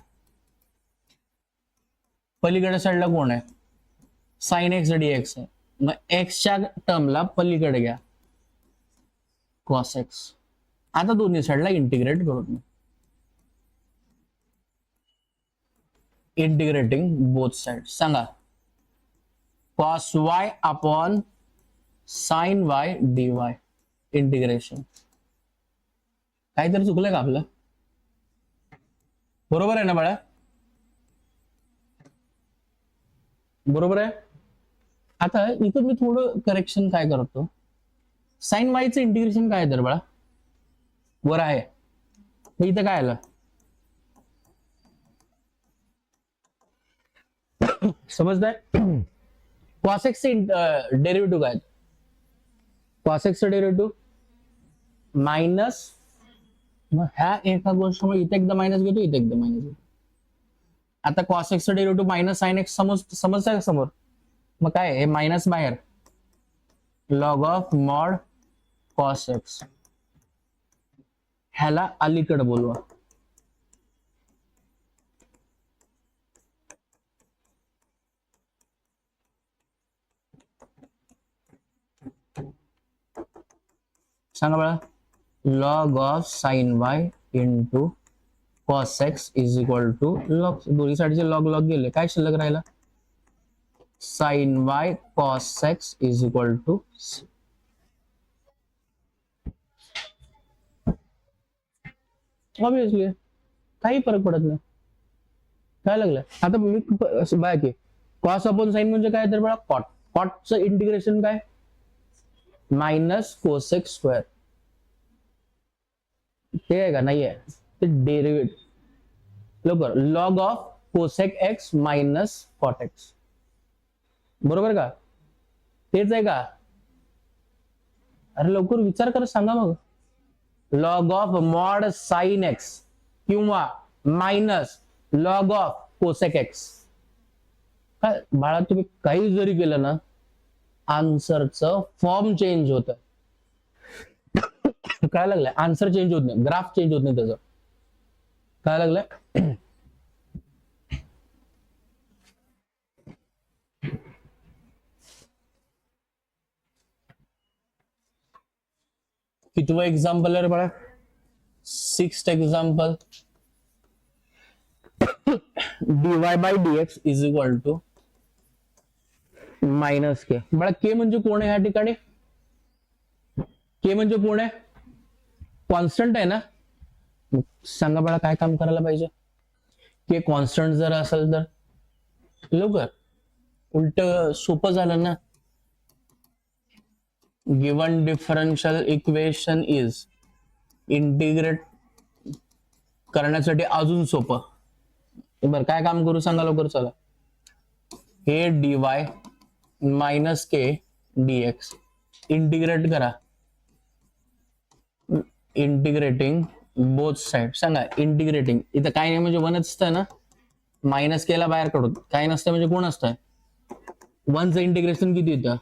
पलीकडे साईडला कोण आहे? साइन एक्स dx आहे. मग x च्या टर्मला पलीकडे घ्या, cos x. आता दोन्ही साईडला इंटिग्रेट करून, इंटिग्रेटिंग बोथ साइड. सांगा, cos y upon sine y dy integration. काहीतरी चुकलं का आपलं? बरोबर आहे ना बाळा? बरोबर आहे. आता इथं मी थोडं करेक्शन काय करतो, साइन वायचं इंटिग्रेशन काय आहे तर बाळा? वर आहे. मग इथं काय आलं? समजताय? cos x चे डेरिव्हेटिव्ह काय? cos x चं डेरिव्हेटिव्ह मायनस, मग ह्या एका गोष्टीमुळे इथे एकदा मायनस घेतो, इथे एकदा मायनस घेतो. आता cos x चं डेरिव्हेटिव्ह मायनस साइन एक्स समजताय का समोर? मग काय हे मायनस बाहेर, log of mod cos x. ह्याला अलीकडे बोलवा. सांगा बघा, log of sine y into cos x is equal to log. दोन्ही साईडचे लॉग लॉग गेले, काय शिल्लक राहिला? Sine y cos x is equal to. Obviously काही फरक पडत नाही. काय लागलं आता मी बाय की कॉस अपॉन साइन म्हणजे काय तर बघा, कॉट. कॉटचं इंटिग्रेशन काय? Minus cosec square. ते आहे का? नाही आहे, ते डेरिव्हेटिव्ह. लवकर, log of cosec x minus cot x, बरोबर का? तेच आहे का? अरे लवकर विचार कर, सांगा मग. Log of mod sine x किंवा minus log of cosec x. काय बाळा, तुम्ही काही जरी केलं ना, आन्सरचं फॉर्म चेंज होत. काय लागलंय? आन्सर चेंज होत नाही, ग्राफ चेंज होत नाही त्याचं. काय लागलंय? कितवं एक्झाम्पल आहे रे बाळा? 6th example. dy by dx is equal to minus k. बाळा के म्हणजे कोण आहे या ठिकाणी? के म्हणजे कोण आहे? कॉन्स्टंट आहे ना. सांगा बाळा काय काम करायला पाहिजे? के कॉन्स्टंट जर असेल तर लवकर उलट सोपं झालं ना. Given differential equation is integrate करण्यासाठी अजून सोपं. बरं काय काम करू सांगा लवकर. चला, हे dy minus k dx integrate करा. Integrating both side. सांगा इंटिग्रेटिंग. इथं काय नाही म्हणजे वनच असतं ना. मायनस केला बाहेर काढून काय नसतं म्हणजे कोण असतं? वनचं इंटिग्रेशन किती येतं?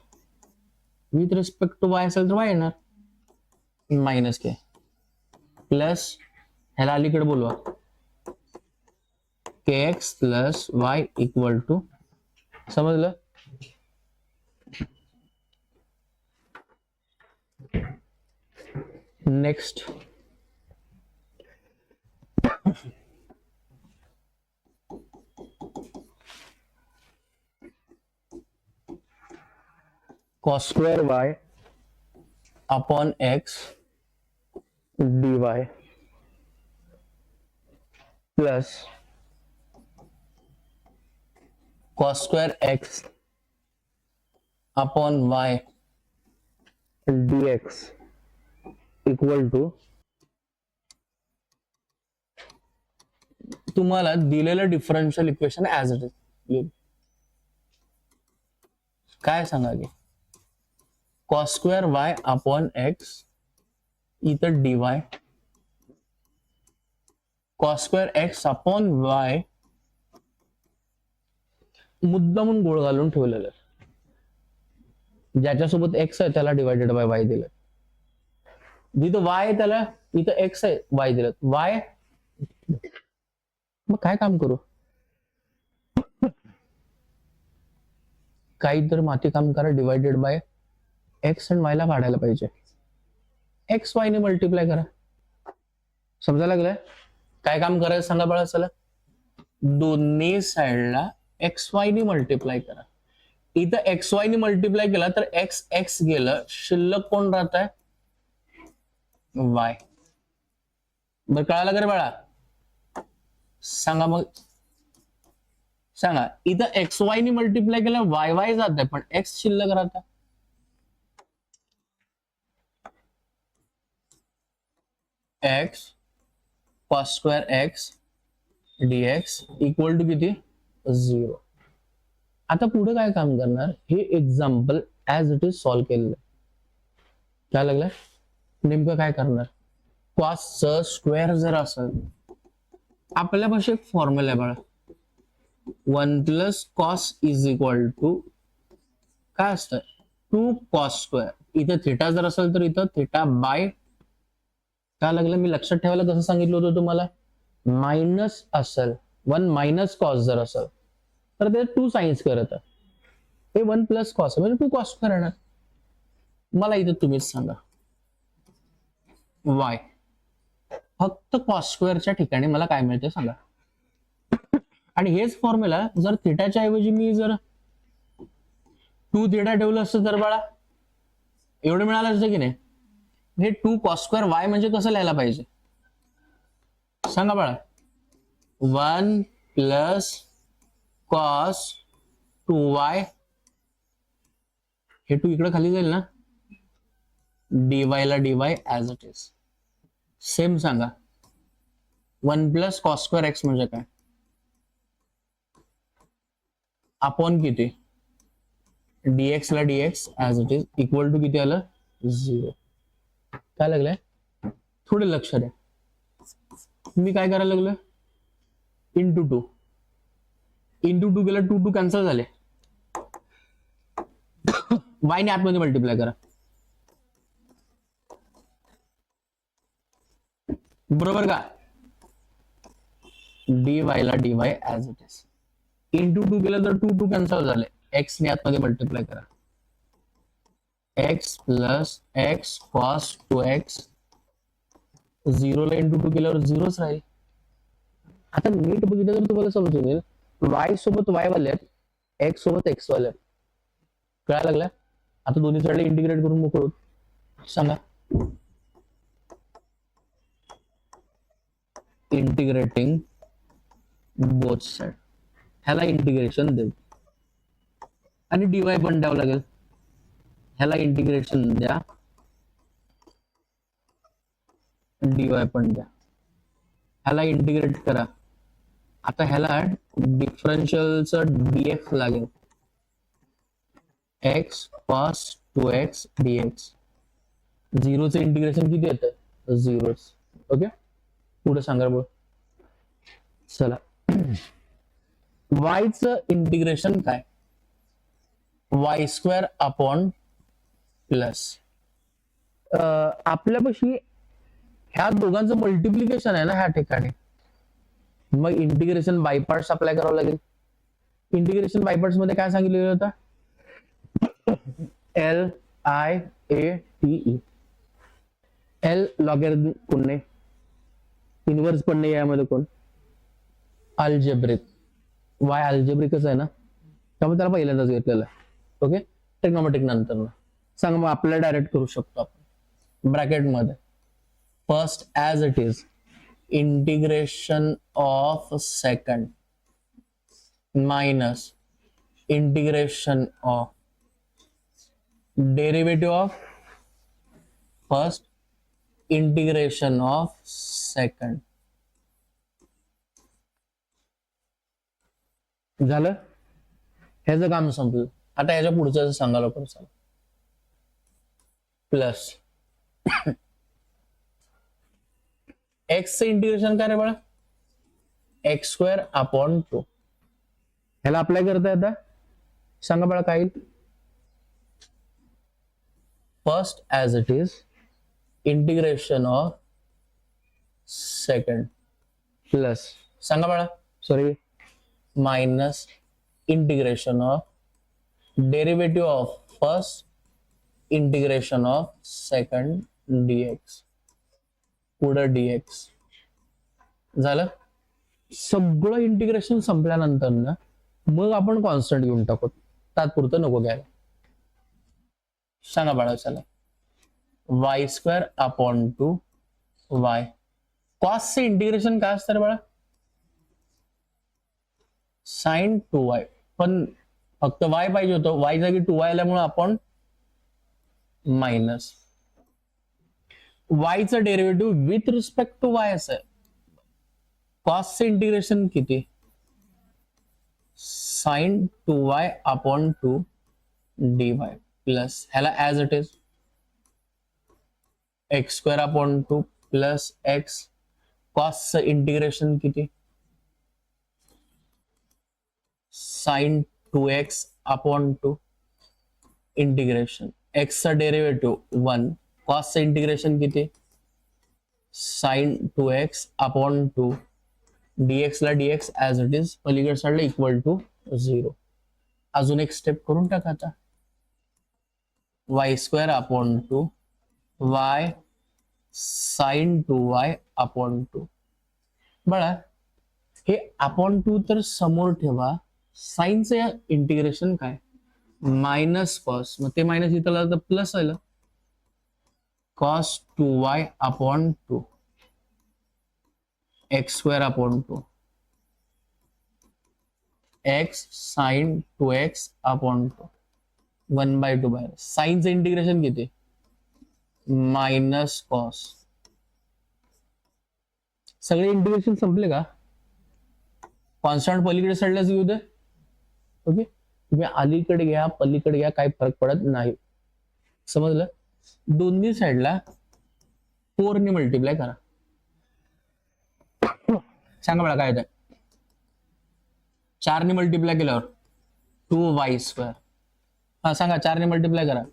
विथ रिस्पेक्ट टू वाय असेल तर वाय येणार मायनस के प्लस ह्याला अलीकडे बोलवा k x plus y equal to. समजलं? Next, cos square y upon x dy plus cos square x upon y dx equal to. तुम्हाला दिलेलं differential equation as it is काय सांगा की cos square y upon x इथं dy cos square x upon y मुद्दामून गोळ घालून ठेवलेलं. ज्याच्यासोबत x आहे त्याला डिवायडेड बाय y दिलं. जिथं y आहे त्याला इथं x आहे y दिलं. y मग काय काम करू? काही तर माती काम करा. डिवायडेड बाय एक्स आणि वाय ला काढायला पाहिजे. एक्स वाय ने मल्टिप्लाय करा. समजायला लागलंय? काय काम करायचं सांगा बाळा. चला, दोन्ही साइडला एक्स वाय ने मल्टिप्लाय करा. इथं एक्स वाय ने मल्टिप्लाय केला तर एक्स एक्स गेलं, शिल्लक कोण राहत आहे? वाय. बरं कळालं का रे बाळा? सांगा मग. सांगा, इथं एक्स वाय ने मल्टिप्लाय केलं वाय वाय जात आहे पण एक्स शिल्लक राहत. X cos square x dx equal to किती? 0. आता पुढे काय काम करणार? हे example as it is solve केलेलं. काय लागलं? नेमकं काय करणार? कॉसचं स्क्वेअर जर असेल, आपल्यापाशी एक फॉर्म्युला आहे बाळा. 1 plus cos is equal to काय असतं? 2 कॉस स्क्वेअर. इथं थिटा जर असेल तर इथं थिटा बाय काय लागलं? मी लक्षात ठेवायला कसं सांगितलं होतं तुम्हाला? मायनस असेल 1 मायनस कॉस जर असेल तर ते 2 साइन स्क्वेअर येतं. हे 1 प्लस कॉस म्हणजे 2 कॉस स्क्वेअर येणार. मला इथं तुम्हीच सांगा वाय फक्त कॉस स्क्वेअरच्या ठिकाणी मला काय मिळते सांगा. आणि हेच फॉर्म्युला जर थिटाच्या ऐवजी मी जर 2 थिटा ठेवलं असतं तर बाळा एवढं मिळालं असतं की नाही? हे 2 कॉस स्क्वेअर वाय म्हणजे कसं लिहायला पाहिजे सांगा बाळा. 1 प्लस कॉस 2y हे 2 इकडे खाली जाईल ना. dy ला dy as it is. Same सांगा. 1 प्लस कॉस स्क्वेअर एक्स म्हणजे काय? अपॉन किती? dx ला dx as it is equal to किती आलं? 0. काय लागलंय? थोडे लक्ष द्या. मी काय करायला लागलोय? इंटू टू केलं, 2 कॅन्सल झाले. y ने आतमध्ये मल्टिप्लाय करा. बरोबर का? dy ला dy as it is into 2 केलं तर 2 कॅन्सल झाले. x ने आतमध्ये मल्टिप्लाय करा. x plus x cos 2x 0 ला इंटू 2 केल्यावर 0च राहील. आता नीट बघितलं तर तुम्हाला समजेल y सोबत y वाले आहेत, x सोबत x वाले आहेत. कळायला लागलं? आता दोन्ही साईडला इंटिग्रेट करून मोकळू. सांगा. Integrating both side. ह्याला इंटिग्रेशन देऊ आणि dy पण द्यावं लागेल. ह्याला इंटिग्रेशन द्या, dy पण द्या. ह्याला इंटिग्रेट करा. आता ह्याला डिफरन्शियलचं dx लागेल. x cos 2x dx. 0चं इंटिग्रेशन किती येतं? 0च. ओके, पुढे सांगा बघ. चला, y चं इंटिग्रेशन काय? y स्क्वेअर अपॉन प्लस आपल्यापाशी ह्या दोघांचं मल्टिप्लिकेशन आहे ना ह्या ठिकाणी. मग इंटिग्रेशन बाय पार्ट्स अप्लाय करावं लागेल. इंटिग्रेशन बाय पार्ट्स मध्ये काय सांगितलेलं होतं? LIATE. L लॉगॅरिथम कोण नाही, इनवर्स पण नाही यामध्ये कोण, अल्जेब्रिक. y अल्जेब्रिकच आहे ना, त्यामुळे त्याला पहिल्यांदाच घेतलेलं आहे. ओके, ट्रिग्नोमेट्रिक नंतर सांगा. मग आपल्याला डायरेक्ट करू शकतो आपण ब्रॅकेट मध्ये. First as it is integration of second minus integration of derivative of first integration of second. झालं? ह्याचं काम संपलं. आता ह्याच्या पुढचं सांगा लवकर. चला, प्लस एक्स चं इंटिग्रेशन काय रे बाळा? X square upon 2. ह्याला अप्लाय करता येतं? सांगा बाळा काय येईल? First as it is integration of second plus सांगा बाळा, sorry, minus integration of derivative of first integration of second dx. पुढं dx. झालं? सगळं इंटिग्रेशन संपल्यानंतर ना मग आपण कॉन्स्टंट घेऊन टाकू. तात्पुरतं नको घ्यायला. सांगा बाळा. चला, y स्क्वेअर अपॉन 2y. कॉसचे इंटिग्रेशन काय असतं रे बाळा? Sign 2y. पण फक्त y पाहिजे होतं, y जागी 2y आल्यामुळे आपण मायनस y चं derivative with respect to y असं. कॉसचे इंटिग्रेशन किती? Sine 2y upon 2 dy plus ह्याला as it is x square upon 2 plus x. कॉसचं इंटिग्रेशन किती? Sine 2x upon 2 integration x चा डेरिव्हेटिव्ह 1. कॉसचं इंटिग्रेशन किती? साइन 2x अपॉन 2 dx ला dx ऍज इट इज पलीकडे साईडला इक्वल टू 0. अजून एक स्टेप करून टाका. आता y square upon 2 y sine 2y upon 2. बघा, हे अपॉन 2 तर समोर ठेवा. साइनचं इंटिग्रेशन काय? Minus cos. मग ते मायनस इथं तर प्लस आलं. Cos 2y upon 2 x square upon 2 x sine 2x upon 2 1/2 बाहेर. साइनचं इंटिग्रेशन किती? मायनस कॉस सगळे इंटिग्रेशन संपले का? कॉन्स्टंट पलीकडे साईडलाच घेऊ दे. ओके, तुम्ही अलीकडे घ्या पलीकडे घ्या काही फरक पडत नाही. समजलं? दोन्ही साईडला 4 ने मल्टिप्लाय करा. सांगा मला काय येतं? 4 ने मल्टिप्लाय केल्यावर 2y². हा सांगा, 4 ने मल्टिप्लाय करा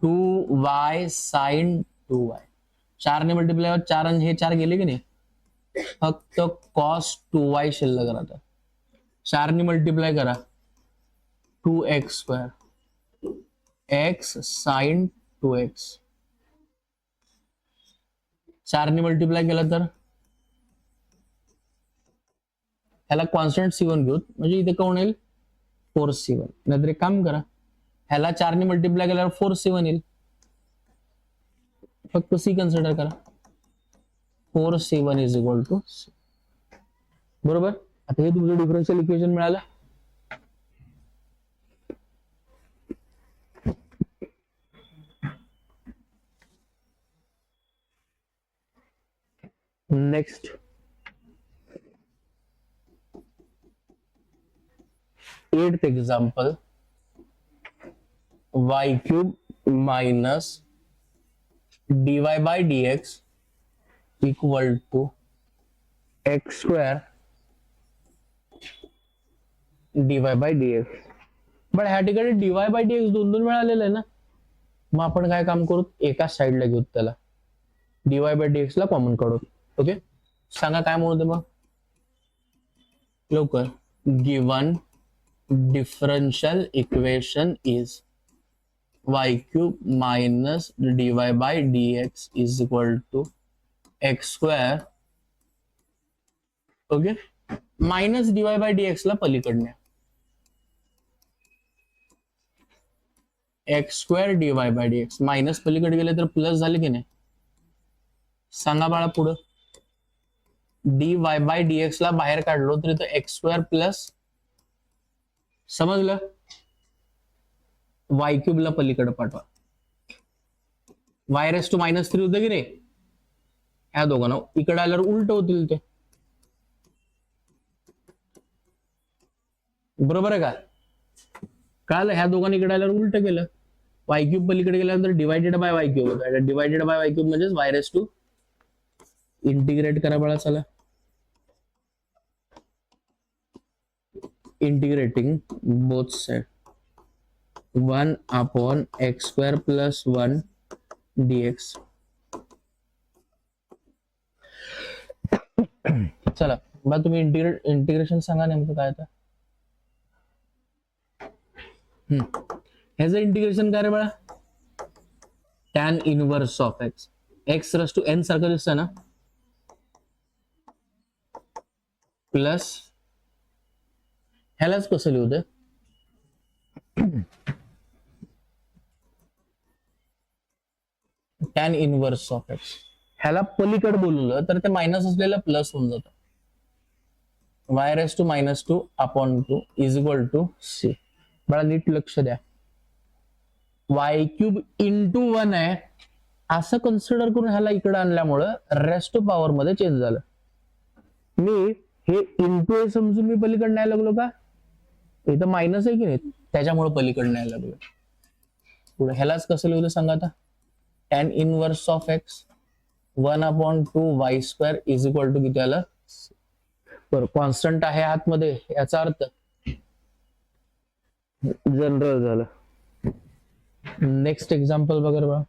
2y sin 2y. 4 ने मल्टिप्लाय 4 आणि हे 4 गेले की नाही, फक्त cos 2y शिल्लक राहतं. 4 ने मल्टिप्लाय करा 2x², x sin 2x. 4 ने मल्टिप्लाय केलं तर ह्याला कॉन्स्टंट C1 घेऊ, म्हणजे इथे कोण येईल 4C1. नाहीतर एक काम करा, ह्याला 4 ने मल्टिप्लाय केल्यावर 4C1 येईल, फक्त C कन्सिडर करा. 4C1 is equal to C. बरोबर. आता हे तुमचं डिफरन्शियल इक्वेशन मिळालं. Next, 8th example, y³ minus dy by dx equal to x² dy by dx. पण ह्या ठिकाणी dy by dx दोन दोन मिळालेलं आहे ना, मग आपण काय काम करू, एकाच साईडला घेऊ, त्याला dy by dx ला कॉमन काढू. ओके, सांगा काय म्हणू ते मग लवकर. Given differential equation is y³ minus dy by dx is equal to x². Okay, minus dy by dx ला पलीकडण्या x² dy by dx. Minus पलीकडे गेले तर प्लस झाले की नाही? सांगा बाळा पुढं. dy by dx ला बाहेर काढलो तर इथं x² प्लस, समजलं? y³ ला पलीकडे पाठवा. y⁻³ होतं की नाही? ह्या दोघांना इकडे आल्यावर उलट होतील ते. बरोबर आहे का? काल ह्या दोघांनी इकडे आल्यावर उलट केलं. y³ पलीकडे गेल्यानंतर डिवायडेड बाय y³ होतं. डिवायडेड बाय y³ म्हणजेच y⁻, इंटिग्रेट करा बाळा. चला, integrating both sides, 1 upon x² plus 1 dx. चला बा, तुम्ही इंटिग्रेशन सांगा नेमकं काय तर. ह्याचं इंटिग्रेशन काय रे बाळा? tan inverse of x. x raised to n सारखं दिसतं ना, प्लस ह्यालाच कसं लिहू दे, tan इनवर्स ऑफ x. ह्याला पलीकडे बोलवलं तर ते मायनस असलेलं प्लस होऊन जातं. y⁻² upon 2 is equal to c. बघा नीट लक्ष द्या, y³ इंटू 1 आहे असं कन्सिडर करून ह्याला इकडे आणल्यामुळं रेस्ट पॉवर मध्ये चेंज झालं. मी हे इंटू हे समजून मी पलीकडे न्यायला लागलो का? इथं मायनस आहे की नाही, त्याच्यामुळे पलीकडे न्यायला लागलो. पुढे ह्यालाच कसं लिहिलं सांगा आता. tan inverse of x 1 upon 2 y² is equal to किती आलं? बरं, कॉन्स्टंट आहे आतमध्ये, याचा अर्थ जनरल झालं. नेक्स्ट एक्झाम्पल बघा बघा.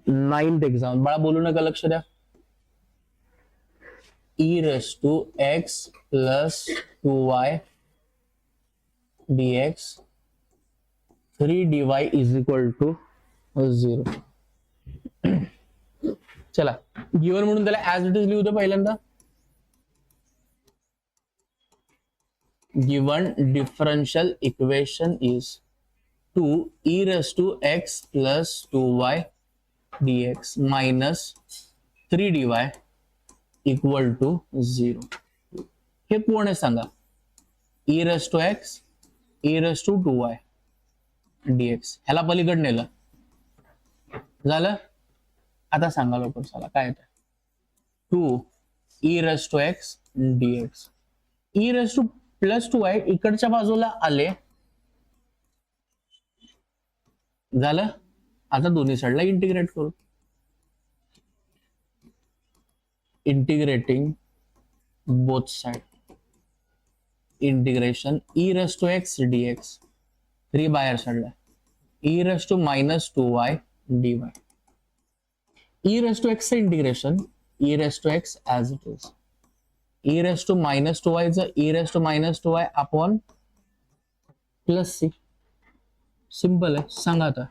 9th example. बाळा बोलू नका, लक्ष द्या. e⁻x plus 2y dx 3dy is equal to 0. चला, गिवन म्हणून त्याला ऍज इट इज लिहू दे पहिल्यांदा. Given differential equation is 2e⁻x plus 2y dx minus 3dy equal to 0. हे कोण आहे सांगा? e⁻x e⁻2y dx. ह्याला पलीकडे नेलं झालं. आता सांगा लवकर चला काय येतं. 2 e race to x dx. e race to plus 2 आहे इकडच्या बाजूला आले. झालं. आता दोन्ही साईडला इंटिग्रेट करू. Integrating both side. Integration e race to x dx. 3 बाहेर साईडला. e raise to minus 2y dy. e race to x integration e race to x as it is. e raise to minus 2y च e raise to minus 2y upon plus c. Simple आहे. सांगा आता.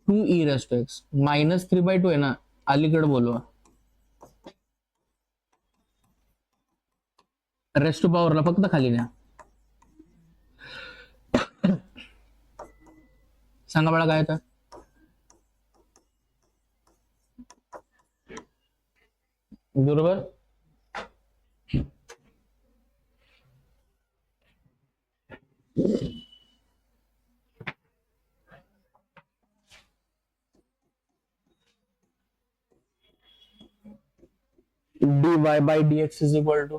2 e race to x minus 3/2 आहे ना, अलीकडे बोलवा. Rest to पॉवरला फक्त खाली न्या. सांगा बाळा काय येतं. बरोबर. dy by dx is equal to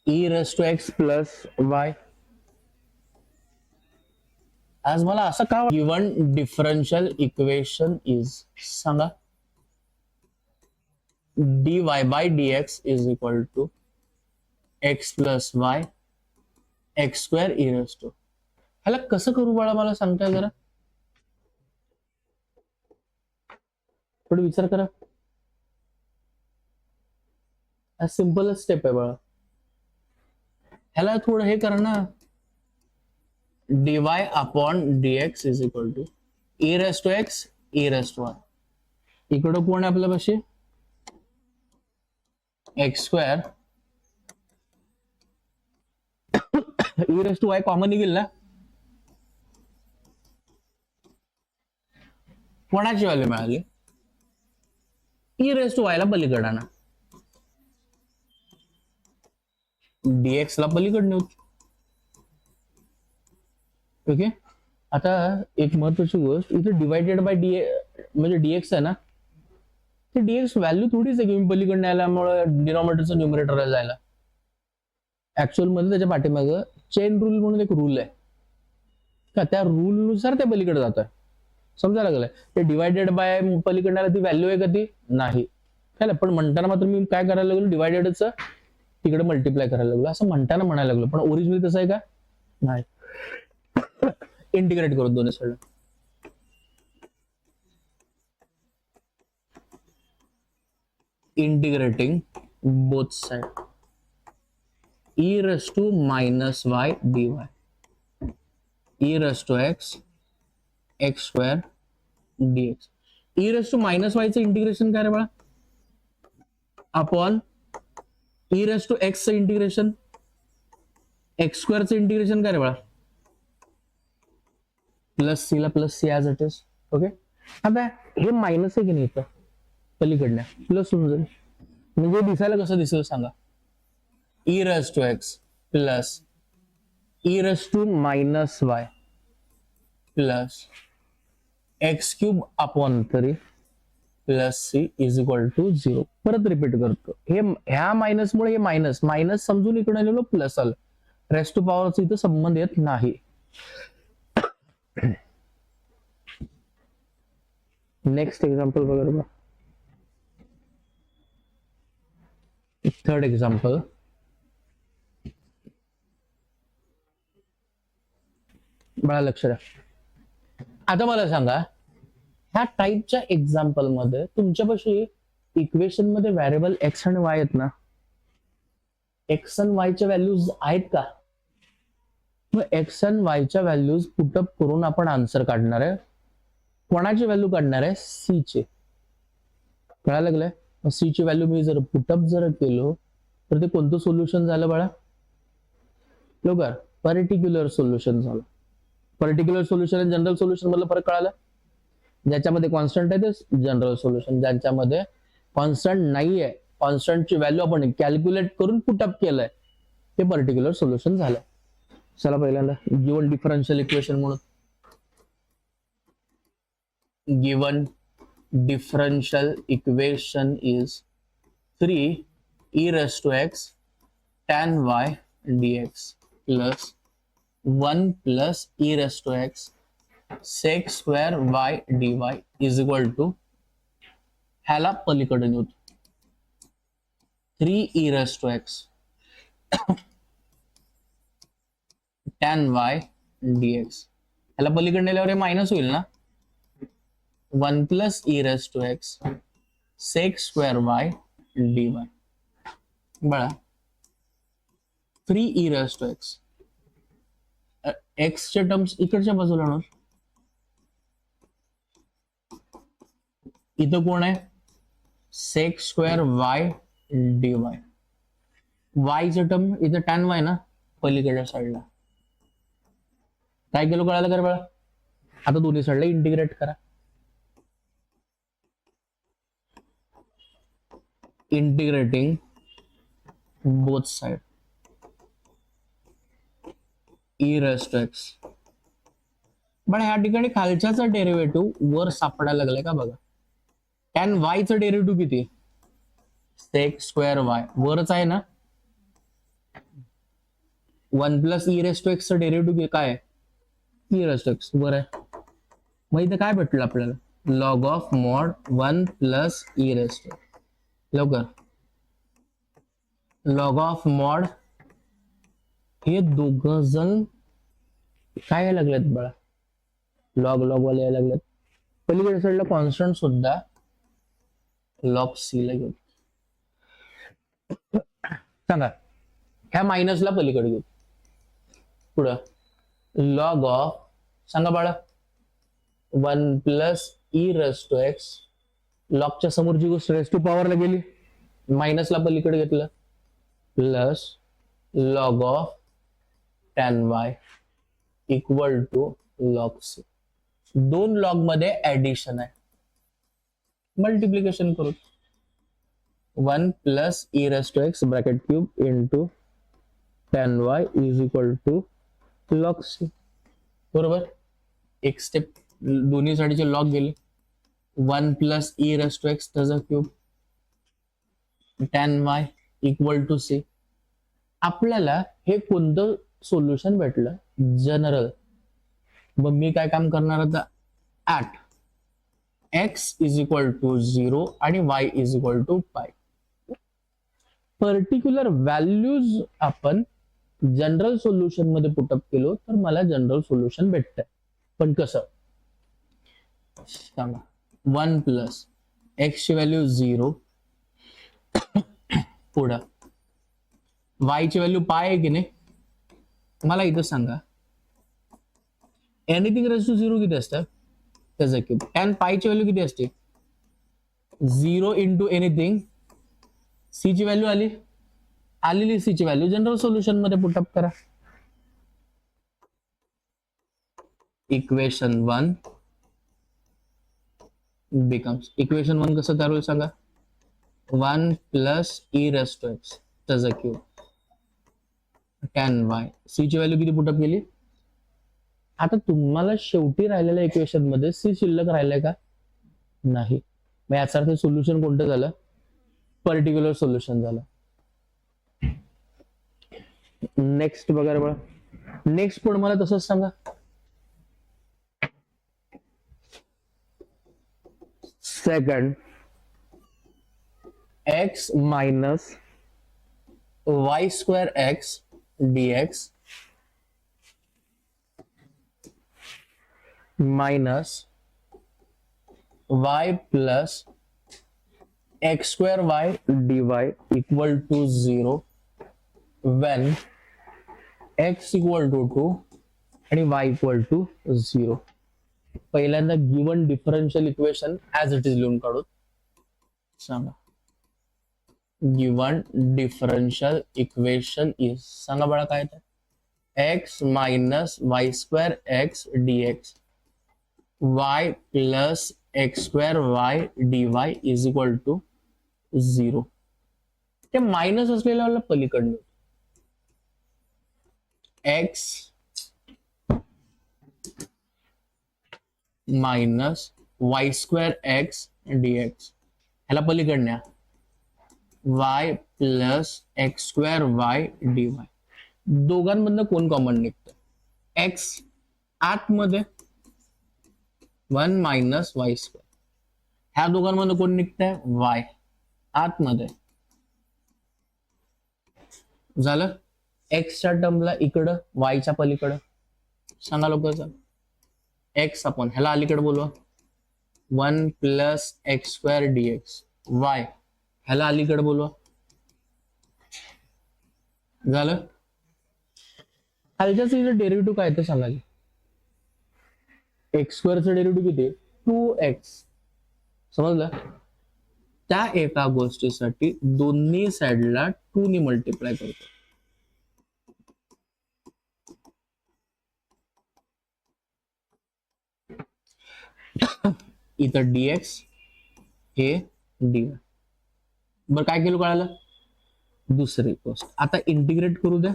e raised to x plus y. आज मला असं का गिवन डिफरन्शियल इक्वेशन इज सांगा. dy by dx is equal to x plus y x square e raised to. ह्याला कसं करू बाळा मला सांगताय जरा. थोडं विचार करा. सिंपल स्टेप आहे बाळा. ह्याला थोडं हे करा ना. dy upon dx is equal to e race to x e race to y. इकडं कोण आहे आपल्यापाशी. X square e race to y common निघेल ना. कोणाची व्हॅल्यू मिळाली. e रेस टू y ला पलीकडे ना. dx ला पलीकडे होती. ओके. आता एक महत्वाची गोष्ट इथे डिवायडेड बाय डी म्हणजे dx आहे ना, ते dx व्हॅल्यू थोडीच आहे की मी पलीकडे आल्यामुळे डिनॉमिनेटरचं न्यूमरेटरला जायला. ऍक्च्युअल मध्ये त्याच्या पाठीमागं चेन रूल म्हणून एक रूल आहे का, त्या रूल नुसार ते पलीकडे जात आहे. समजा लागलंय. ते डिवायडेड बाय पलीकडे ती व्हॅल्यू आहे का ती नाही. पण म्हणताना मात्र मी काय करायला लागलो, डिवायडेडच तिकडे मल्टिप्लाय करायला लागलो असं म्हणताना म्हणायला लागलो. पण ओरिजिनली तसं आहे का नाही. इंटिग्रेट करू दोन्ही side. Integrating both side. e raise to minus y dy. e race to x x square dx. e raise to minus y चं इंटिग्रेशन काय रे बाळा. Upon e race to x चं इंटिग्रेशन x स्क्वेअर चं integration काय रे बाळा. Plus c ला plus c as it is. Okay. आता हे मायनस आहे की नाही इथं पलीकडनं प्लस होऊन जाईल. म्हणजे दिसायला कसं दिसेल सांगा. e race to x plus e raise to minus y plus x cube upon 3 plus c is equal to 0. परत रिपीट करतो. हे ह्या मायनस मुळे हे मायनस मायनस समजून इकडे आलेलो प्लस आलं. रेस टू पॉवरचा इथं संबंध येत नाही. नेक्स्ट एक्झाम्पल बघा. Third example. बघा लक्ष द्या. आता मला सांगा ह्या टाईपच्या एक्झाम्पल मध्ये तुमच्यापाशी इक्वेशन मध्ये व्हेरिएबल एक्स आणि वाय आहेत ना. एक्स आणि वाय च्या व्हॅल्यूज आहेत का. मग एक्स आणि वाय च्या व्हॅल्यूज पुटअप करून आपण आन्सर काढणार आहे. कोणाची व्हॅल्यू काढणार आहे. सी चे. कळायला लागलंय. सी ची व्हॅल्यू मी जर पुटअप जर केलो तर ते कोणतं सोल्युशन झालं बाळा. लवकर. पर्टिक्युलर सोल्युशन झालं. पर्टिक्युलर सोल्युशन आणि जनरल सोल्युशन मधला फरक कळाला. ज्याच्यामध्ये कॉन्स्टंट आहे ते जनरल सोल्युशन. ज्यांच्यामध्ये कॉन्स्टंट नाहीये, कॉन्स्टंटची व्हॅल्यू आपण कॅल्क्युलेट करून पुटअप केलंय ते पर्टिक्युलर सोल्युशन झालं. चला पहिल्यांदा गिवन डिफरन्शियल इक्वेशन म्हणून given differential equation is 3 e raised to x tan y dx plus 1 plus e raised to x sec square y dy is equal to ह्याला पलीकडे नेऊ 3 e raised to x tan y dx ह्याला पलीकडे नेल्यावर हे minus होईल ना 1 plus e raised to x sec square y dy बळा 3 e raised to x x चे टर्म्स इकडच्या बाजूला आणू इथं कोण आहे sec square y dy y चे टर्म इथं tan y ना पलीकडच्या साईडला काय केलं कळालं कर बळा आता दोन्ही साईडला इंटिग्रेट करा integrating both side e raised to x पण ह्या ठिकाणी खालच्याचा डेरिव्हेटिव्ह वर सापडायला लागलाय का बघा tan y चं डेरिव्हेटिव्ह किती sec square y वरच आहे ना 1 plus e raised to x चं डेरिव्हेटिव्ह काय आहे e raised to x वर आहे मग इथं काय भेटलं आपल्याला log of mod 1 plus e raised to लवकर लॉग ऑफ मॉड हे दोघ जण काय यायला लागलेत बळा लॉग लॉग वाले यायला लागलेत पलीकडे साईडला कॉन्स्टंट सुद्धा लॉग सी ला घेऊ सांगा ह्या मायनसला पलीकडे घेऊ पुढं लॉग ऑफ सांगा बाळा 1 plus e raise to x लॉगच्या समोरची गोष्ट रेस टू पॉवरला गेली मायनसला पलीकडे घेतलं plus log of tan y equal to log c दोन लॉग मध्ये ऍडिशन आहे मल्टिप्लिकेशन करू 1 plus e raised to x bracket cube into tan y is equal to log c बरोबर एक स्टेप दोन्ही साईडचे लॉग गेले 1 plus e raised to x त्याचा cube tan y equal to c आपल्याला हे कोणतं सोल्युशन भेटलं जनरल मग मी काय काम करणार आता at x is equal to 0 आणि y is equal to pi particular values आपण जनरल सोल्युशन मध्ये पुटअप केलो तर मला जनरल सोल्युशन भेटतंय पण कसं सांगा 1 प्लस एक्स ची व्हॅल्यू 0 पुढं y ची व्हॅल्यू पाय आहे की नाही मला इथं सांगा एनिथिंग रेस टू 0 किती असतं त्याचा क्यूब tan पाय ची व्हॅल्यू किती असते 0 इंटू एनिथिंग सी ची व्हॅल्यू आलेली सी ची व्हॅल्यू जनरल सोल्युशन मध्ये पुटअप करा इक्वेशन 1 बिकम्स इक्वेशन 1 कसं तयार होईल सांगा 1 plus e raise to x त्याचा क्यूब tan y सी ची व्हॅल्यू किती पुटअप केली आता तुम्हाला शेवटी राहिलेल्या इक्वेशन मध्ये सी शिल्लक राहिलंय का नाही मग याचा अर्थ सोल्युशन कोणतं झालं पर्टिक्युलर सोल्युशन झालं नेक्स्ट बघा बघा नेक्स्ट पण मला तसंच सांगा second x minus y square x dx minus y plus x square y dy equal to 0 when x equal to 2 आणि y equal to 0 पहिल्यांदा given differential equation as it is लिहून काढू सांगा गिवन डिफरन्शियल इक्वेशन इज सांगा बळा काय तर x minus y square x dx y plus x square y dy is equal to 0 ते minus असलेल्या पलीकडे x minus y square x dx. ह्याला पलीकडण्या y plus x square y d y. दोघांमधनं कोण कॉमन निघतं? एक्स आतमध्ये 1 minus y square. ह्या दोघांमधनं कोण निघतंय? वाय आतमध्ये. झालं. एक्सच्या टर्मला इकडं वायच्या पलीकडं. सांगा लोक. एक्स आपण ह्याला अलीकडे बोलवा 1 plus x square dx. Y ह्याला अलीकडे बोलवा. झालं. खालच्याच डेरिव्हेटिव्ह काय ते सांगा. एक्स स्क्वेअरचं डेरिव्हेटिव्ह किती? 2x. समजलं. त्या एका गोष्टीसाठी दोन्ही साइडला 2 ने मल्टिप्लाय करतो. इथं dx हे dy. बरं काय केलं कळालं? दुसरी गोष्ट आता इंटिग्रेट करू द्या.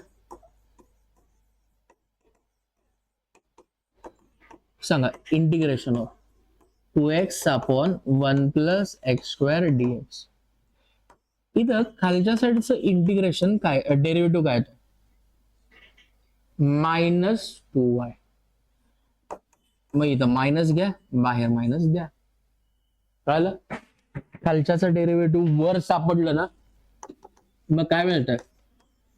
सांगा integration of 2x upon 1 plus x square dx. इथं खालच्या साईडचं इंटिग्रेशन काय, डेरिव्हेटिव्ह काय? -2y. मग इथं मायनस घ्या, बाहेर मायनस द्या. कळलं. खालच्याचं डेरिव्हेटिव्ह वर सापडलं ना, मग काय मिळतं?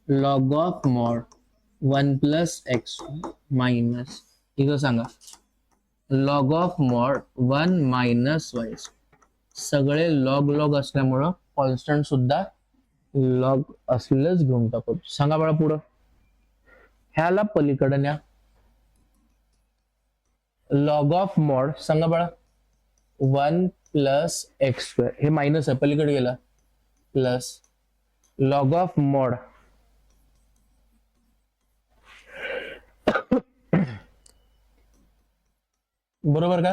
Log of mod 1 plus x minus इथं सांगा log of mod 1 minus Y. सगळे लॉग लॉग असल्यामुळं कॉन्स्टंट सुद्धा लॉग असलेलंच घेऊन टाकू. सांगा बळा पुढं. ह्याला पलीकडे न्या. लॉग ऑफ मॉड सांगा बळा 1 प्लस एक्स स्क्वेअर. हे मायनस आहे पलीकडे गेला प्लस लॉग ऑफ मॉड बरोबर का?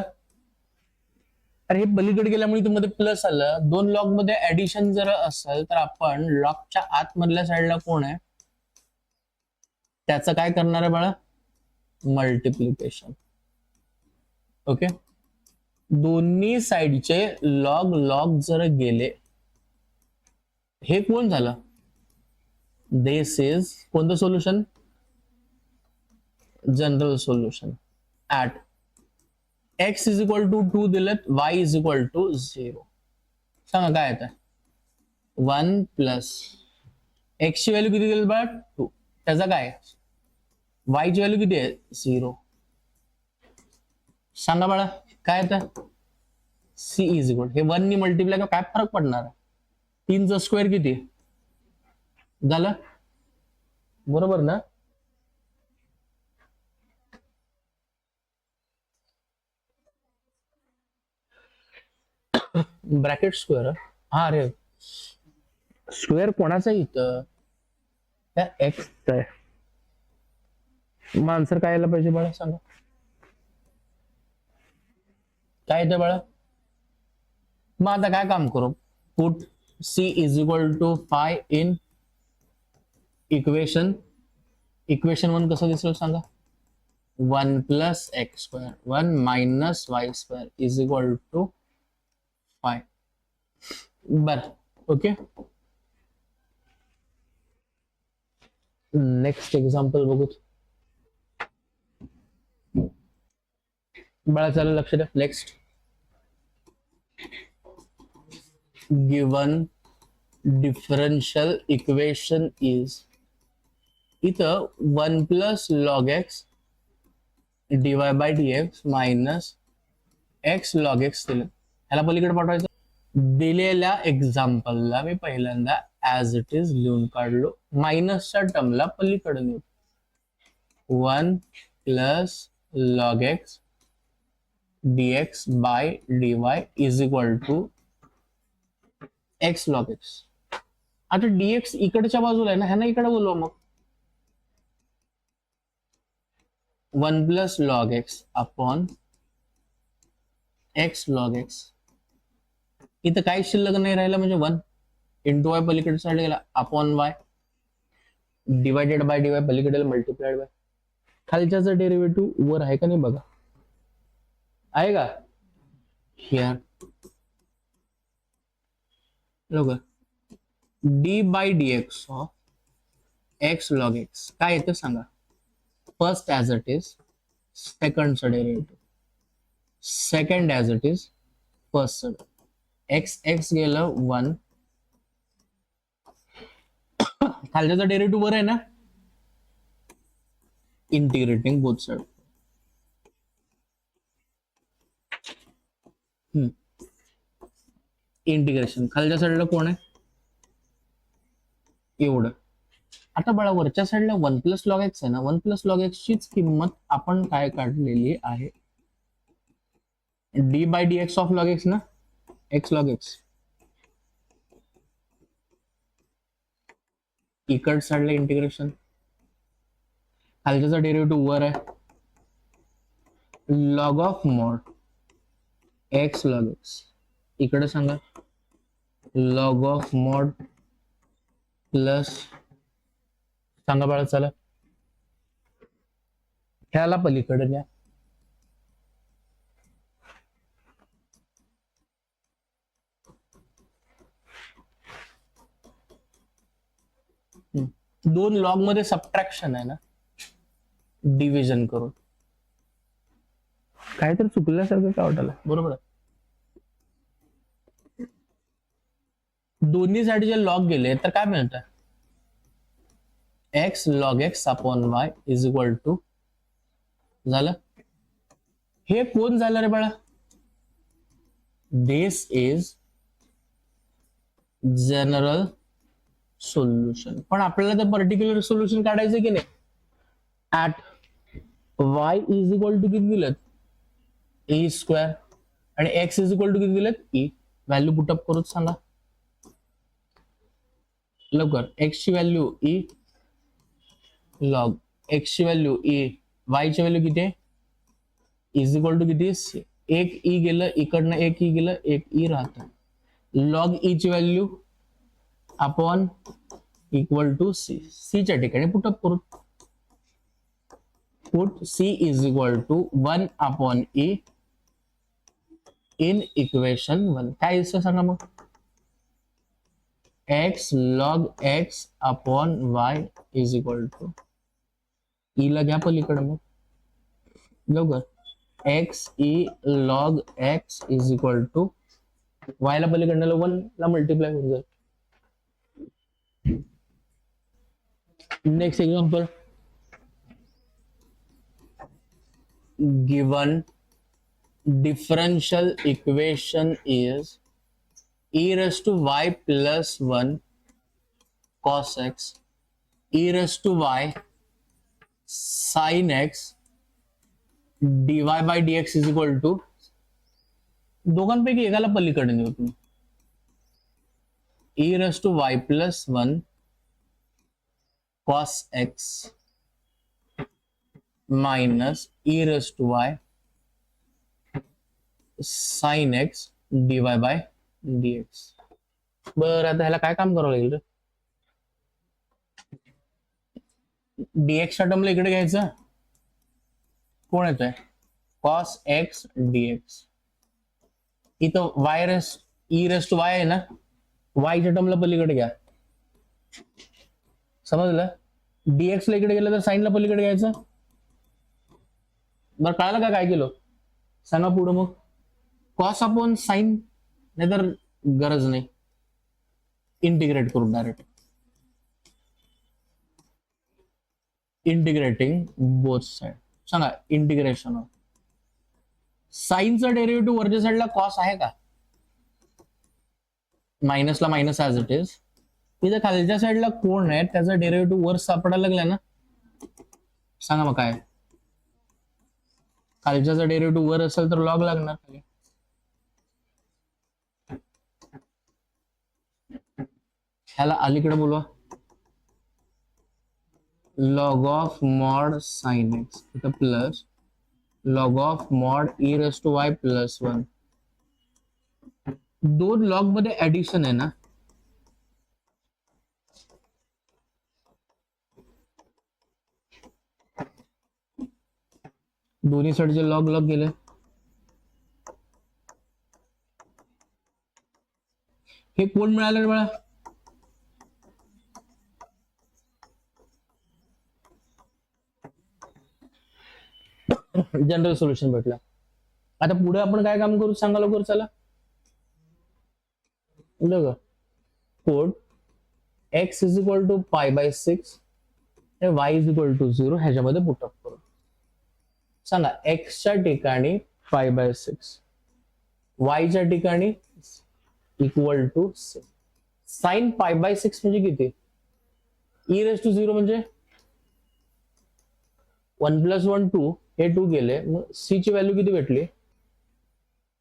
अरे हे पलीकडे गेल्यामुळे मध्ये प्लस आलं. 2 लॉग मध्ये ऍडिशन जर असेल तर आपण लॉगच्या आतमधल्या साईडला कोण आहे त्याचं काय करणार आहे बाळा? मल्टिप्लिकेशन. ओके. दोन्ही साईडचे लॉग लॉग जर गेले, हे कोण झालं? दिस इज कोणतं solution? General solution. At x is equal to 2 दिलेत, y इज इक्वल टू 0. सांगा काय येतं? 1 प्लस x ची व्हॅल्यू किती दिली बघा? 2. त्याचा काय? y ची व्हॅल्यू किती आहे? 0. सांगा बाळा काय येतं? c इज इक्वल, हे 1 नी मल्टिप्लाय काय फरक पडणार? 3 चा स्क्वेअर किती झालं? बरोबर ना? Bracket square. हा अरे स्क्वेअर कोणाचा इथं? त्या एक्स आहे. मग आन्सर काय यायला पाहिजे बाळा? सांगा काय येतं बाळा? मग आता काय काम करू? Put c is equal to 5 in equation. Equation 1 कसं दिसेल सांगा? 1 plus x square 1 minus y square is equal to 5. बर ओके. नेक्स्ट एक्झाम्पल बघू. बाळा चला लक्ष द्या. Next given differential equation is. इथं 1 plus log x dy by dx minus x log x दिलं. ह्याला पलीकडे पाठवायचं. दिलेल्या एक्झाम्पलला मी पहिल्यांदा ऍज इट इज लिहून काढलो. मायनसच्या टर्मला पलीकडे नेऊ. 1 plus log x dx by dy is equal to x log x. आता dx इकडच्या बाजूला आहे ना, ह्यांना इकडे बोलवा. मग 1 plus log x upon x log x. इथं काही शिल्लक नाही राहिलं म्हणजे 1 इंटू वाय पलीकडे साईड गेला upon y divided by dy पलीकडे मल्टिप्लाइड बाय. खालच्याचा डेरिव्हेटिव्ह वर आहे का नाही बघा. आहे का? हिअर बरोबर d by d x of x log x काय येतं सांगा. फर्स्ट ॲज इट इज सेकंडचं derivative, second as it is first. X x गेलं 1, खालच्याचा डेरिव्हेटिव्ह वर आहे ना, इंटिग्रेटिंग बोथ साइड. इंटिग्रेशन खालच्या साईडला कोण आहे एवढं. आता बाळा वरच्या साईडला 1 प्लस लॉग एक्स आहे ना, 1 प्लस लॉग एक्स चीच किंमत आपण काय काढलेली आहे, d by d x of log x ना, एक्स लॉग एक्स. इकड साईडला इंटिग्रेशन, खालच्याचा डेरिव्हेटिव्ह वर आहे, log of mod x log x. इकडे सांगा लॉग ऑफ मॉड प्लस सांगा बाळा चला ह्याला पलीकडे न्या. दोन लॉग मध्ये सबट्रॅक्शन आहे ना, डिव्हिजन करून. काहीतरी चुकल्यासारखं काय वाटलं, बरोबर आहे. दोन्ही साठी जे लॉग गेले तर काय मिळतं, x log x upon y is equal to झालं. हे कोण झालं रे बाळा, दिस इज जनरल सोल्युशन. पण आपल्याला तर पर्टिक्युलर सोल्युशन काढायचं की नाही. At y is equal to किती दिलं, ए स्क्वेअर, आणि x इज इक्वल टू किती दिलं, e. व्हॅल्यू पुटअप करूच सांगा लवकर. x ची व्हॅल्यू e लॉग x ची व्हॅल्यू e, y ची व्हॅल्यू किती आहे, इज इक्वल टू किती, एक e गेलं इकडनं, एक e गेलं, एक e राहतं. लॉग e ची value upon equal to c, c च्या ठिकाणी पुटअप करू. Put c is equal to 1 upon e in equation 1. काय दिसतं सांगा मग, x log x upon y is equal to e ला घ्या पलीकडे मग लवकर, x e log x is equal to y ला पलीकडनं 1 ला मल्टिप्लाय होऊन जाईल. Next example, given differential equation is e raised to y plus 1 cos x e raised to y sin x dy by dx is equal to, दोघांपैकी एकाला पलीकडे नेऊ तुम्ही, e raised to y plus 1 cos x minus e raised to y sin x dy by dx. बरं आता ह्याला काय काम करावं लागेल रे, dx च्या टर्मला इकडे घ्यायचं, कोण येतोय cos x dx. इथं y raise e race to y आहे ना, y च्या टर्मला पलीकडे घ्या, समजलं. dx ला इकडे गेलं तर साईनला पलीकडे घ्यायचं. बरं कळालं का काय केलं सांगा पुढं मग, कॉस अपॉन साइन, नाहीतर गरज नाही, इंटिग्रेट करू डायरेक्ट. इंटिग्रेटिंग बोथ साइड सांगा, इंटिग्रेशन ऑफ साइनचा डेरिव्हेटिव्ह वरच्या साईडला कॉस आहे का, मायनसला मायनस ऍज इट इज. इथं खालच्या साईडला कोण आहे त्याचा डेरिव्हेटिव्ह वर सापडायला लागलाय ना, सांगा मग काय, खालच्याचा डेरिव्हेटिव्ह वर असेल तर लॉग लागणार खाली. ह्याला अलीकडे बोलवा, log of mod sine x इथं plus log of mod e raise to y plus 1. दोन लॉग मध्ये ऍडिशन आहे ना, दोन्ही साईडचे लॉग लॉग गेले, हे कोण मिळालं रे बाळा? जनरल सोल्युशन भेटला. आता पुढे आपण काय काम करू सांगा लवकर चला. बघा कोड x is equal to pi by 6 y is equal to 0 ह्याच्यामध्ये पुटअप करू. सांगा x च्या ठिकाणी पाय बाय 6, y च्या ठिकाणी equal to 6. Sine pi by 6 म्हणजे किती? e रेस टू 0 म्हणजे 1 + 1 2, हे 2 गेले, मग c ची व्हॅल्यू किती भेटली?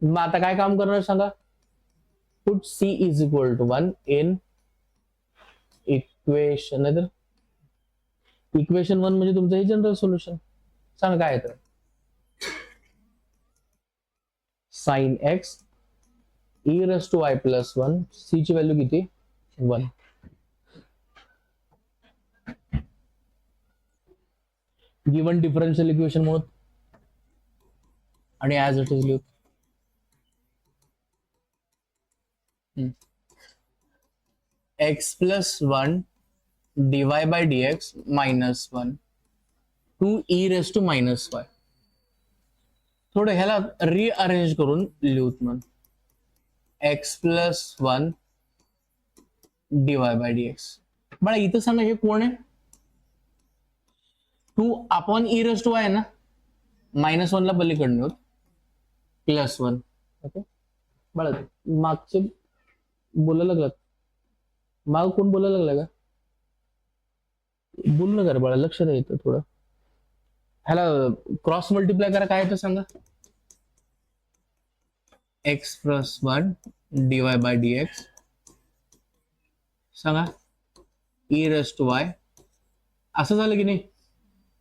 मग आता काय काम करणार सांगा. Put c is equal to 1 in equation, नाही तर इक्वेशन 1 म्हणजे तुमचं हे जनरल सोल्युशन. सांगा काय येतं. Sine x e race to y + 1, c ची व्हॅल्यू किती? 1. गिवन डिफरन्शियल इक्वेशन म्हणून आणि ऍज इट इज लिहू. x + 1 dy by dx minus 1 2 e race to -y. थोडं ह्याला रिअरेंज करून लिहूत मग. x + 1 dy by dx. बघा इथं सांगा हे कोण आहे? 2 upon e race to y आहे ना, -1 ला पलीकडे होत +1. ओके बघा मागचे बोलायला लागलात, माग कोण बोलायला लागला का? बोल ना करा बाळा, लक्ष द्या इथं थोडं. ह्याला क्रॉस मल्टिप्लाय करा, काय येतं सांगा. x + 1 dy by dx सांगा e रेस टू y. असं झालं की नाही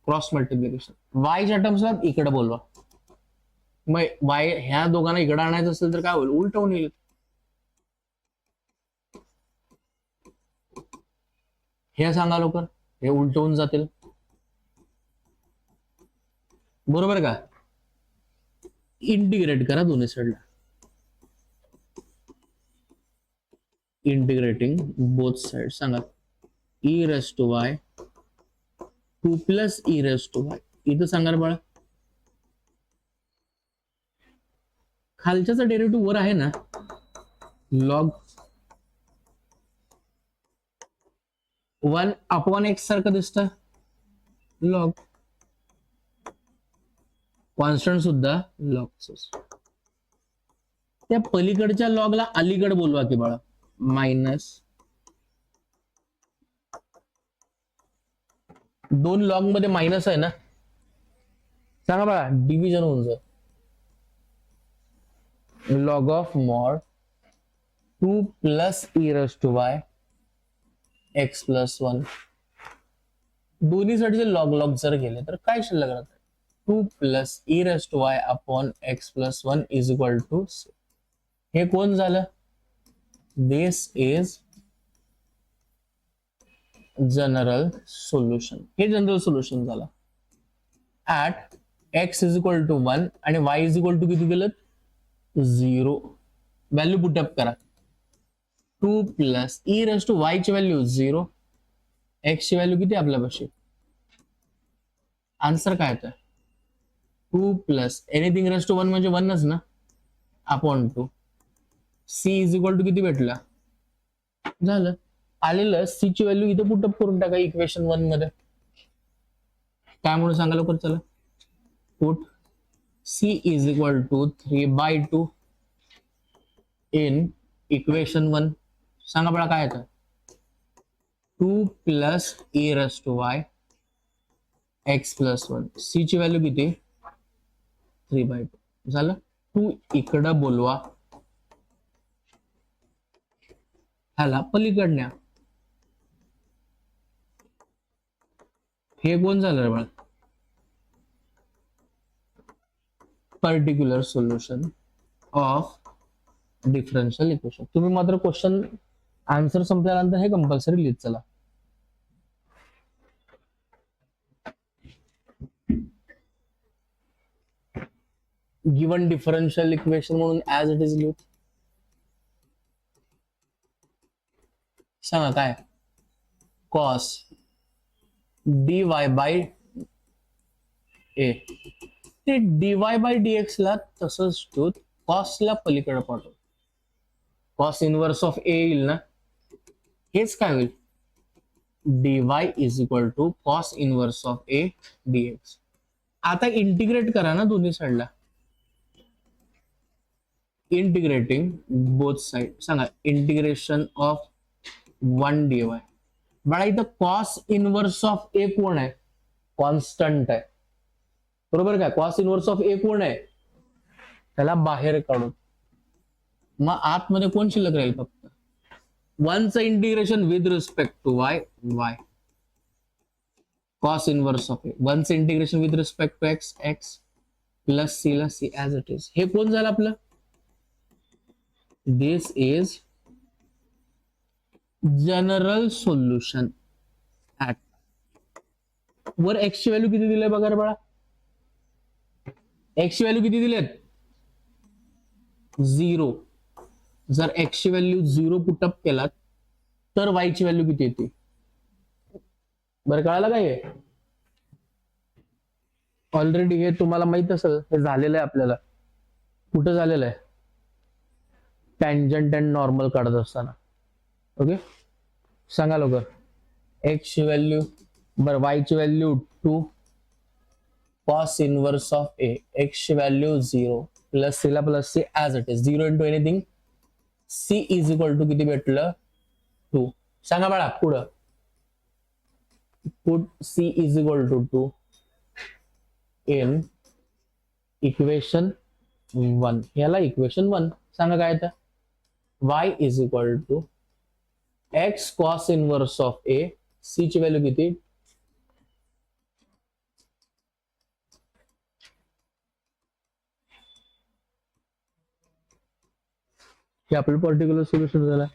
क्रॉस मल्टिप्लिकेशन. y च्या टर्म्सला इकडे बोलवा. मग y ह्या दोघांना इकडे आणायचं असेल तर काय होईल? उलट होऊन येईल. हे सांगा लवकर, हे उलट होऊन जातील बरोबर का? इंटिग्रेट करा दोन्ही साईडला. Integrating both side. सांगा e race to y 2 + e race to y. इथं सांगा रे बाळा, खालच्याचा डेरिव्हेटिव्ह वर आहे ना, लॉग 1 अपॉन x सारखं दिसतं. लॉग कॉन्स्टंट सुद्धा लॉगच. त्या पलीकडच्या लॉगला अलीकडे बोलवा की बाळा. मायनस 2 लॉग मध्ये मायनस आहे ना, सांगा बाळा डिव्हिजन होऊन जाईल. Log of mod 2 + e race to y x + 1. दोन्ही साईडचे लॉग लॉग जर गेले तर काय शिल्लक राहतं? 2 + e race to y upon x + 1 is equal to 6. हे कोण झालं? This is general solution. हे जनरल सोल्युशन झालं. At x is equal to 1 आणि y इज इक्वल टू किती दिलं? 0. व्हॅल्यू पुटअप करा. 2 + e रेस टू y ची व्हॅल्यू 0, x ची व्हॅल्यू किती आपल्यापाशी? आन्सर काय येतं? 2 + एनिथिंग रेस टू 1 म्हणजे 1च ना, upon 2. c is equal to किती भेटला? झालं. आलेलं c ची व्हॅल्यू इथे पुटअप करून टाका इक्वेशन 1 मध्ये. काय म्हणून सांगा लवकर चला. Put c is equal to 3/2 in equation 1. सांगा बघा काय येतं? 2 + e race to y x + 1. c ची व्हॅल्यू किती? 3/2. झालं. 2 इकडं बोलवा, ह्याला पलीकडण्या. हे कोण झालं रे बाळा? Particular solution of differential equation. तुम्ही मात्र क्वेश्चन आन्सर संपल्यानंतर हे कंपल्सरी लिहित चला. गिवन डिफरन्शियल इक्वेशन म्हणून ऍज इट इज लिहू. सांगा काय कॉस dy बाय ए, ते dy बाय dx ला तसंच ठेवून कॉसला पलीकडे पाठव, कॉस इनवर्स ऑफ ए येईल ना, हेच काय होईल dy is equal to cos inverse of a dx. आता इंटिग्रेट करा ना दोन्ही साईडला, इंटिग्रेटिंग बोथ साइड, सांगा इंटिग्रेशन ऑफ 1 dy. बघा इथं कॉस इनवर्स ऑफ ए कोण आहे, कॉन्स्टंट आहे बरोबर काय, कॉस इनवर्स ऑफ ए कोण आहे, त्याला बाहेर काढून मग आतमध्ये कोण शिल्लक राहील, फक्त 1चं integration with respect to y, y cos inverse of a, 1चं integration with respect to x, x plus c ला सी ऍज इट इज. हे कोण झालं आपलं, this is general solution at. वर एक्स ची व्हॅल्यू किती दिली बघा रे बाळा, एक्स ची व्हॅल्यू किती दिलेत 0. जर एक्स ची व्हॅल्यू 0 पुटअप केलात तर वाय ची व्हॅल्यू किती येते, बरं कळालं काय, ऑलरेडी हे तुम्हाला माहित असेल, हे झालेलं आहे आपल्याला, कुठं झालेलं आहे, टँजंट अँड नॉर्मल काढत असताना. ओके सांगा लवकर, एक्स ची व्हॅल्यू बरं वाय ची value 2 cos inverse of a, x ची व्हॅल्यू 0 प्लस सी ला plus c as it is, 0 into anything, c is equal to किती भेटलं 2. सांगा बाळा पुढं, put c is equal to 2 in equation 1, याला इक्वेशन 1 सांगा काय तर, y is equal to x cos inverse of a, c ची व्हॅल्यू किती, हे आपलं पर्टिक्युलर सोल्युशन झालं.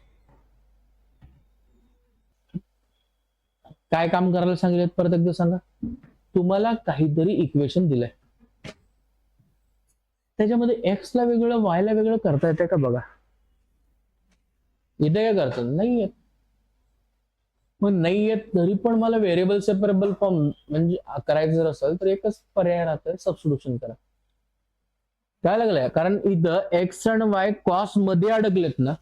काय काम करायला सांगितलं परत एकदा सांगा, तुम्हाला काहीतरी इक्वेशन दिलंय, त्याच्यामध्ये एक्स ला वेगळं वाय ला वेगळं करता येते का बघा, इथे काय करतात नाही येत, मग नाही येत तरी पण मला व्हेरिएबल सेपरेबल फॉर्म म्हणजे करायचं जर असेल तर एकच पर्याय राहतोय, सबस्टिट्यूशन करा. काय लागलंय, कारण इथं एक्स आणि वाय कॉस मध्ये अडकलेत ना,